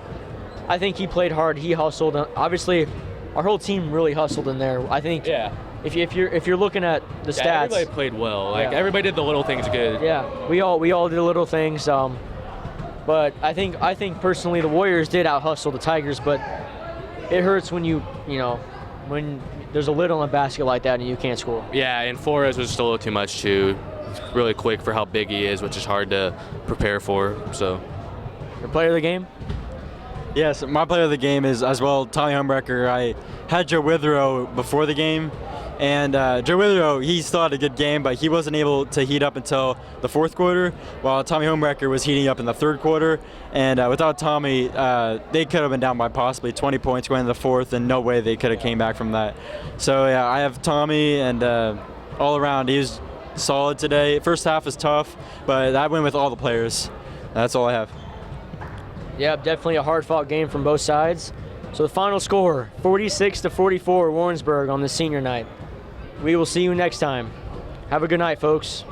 I think he played hard. He hustled. Obviously, our whole team really hustled in there. I think. Yeah. If you're looking at the stats, Everybody played well. Like, Yeah. everybody did the little things good. Yeah, we all did little things. But I think personally the Warriors did out-hustle the Tigers, but it hurts when when there's a lid on a basket like that and you can't score. Yeah, and Flores was just a little too much too. Really quick for how big he is, which is hard to prepare for. So, Your player of the game? Yes, my player of the game is as well Tommy Homewrecker. I had Joe Withrow before the game, and Joe Withrow, he still had a good game, but he wasn't able to heat up until the fourth quarter, while Tommy Homewrecker was heating up in the third quarter. And without Tommy, they could have been down by possibly 20 points going into the fourth, and no way they could have came back from that. So yeah, I have Tommy, and all around he was solid today. First half was tough, but I went with all the players. That's all I have. Yeah, definitely a hard-fought game from both sides. So the final score, 46-44 Warrensburg on the senior night. We will see you next time. Have a good night, folks.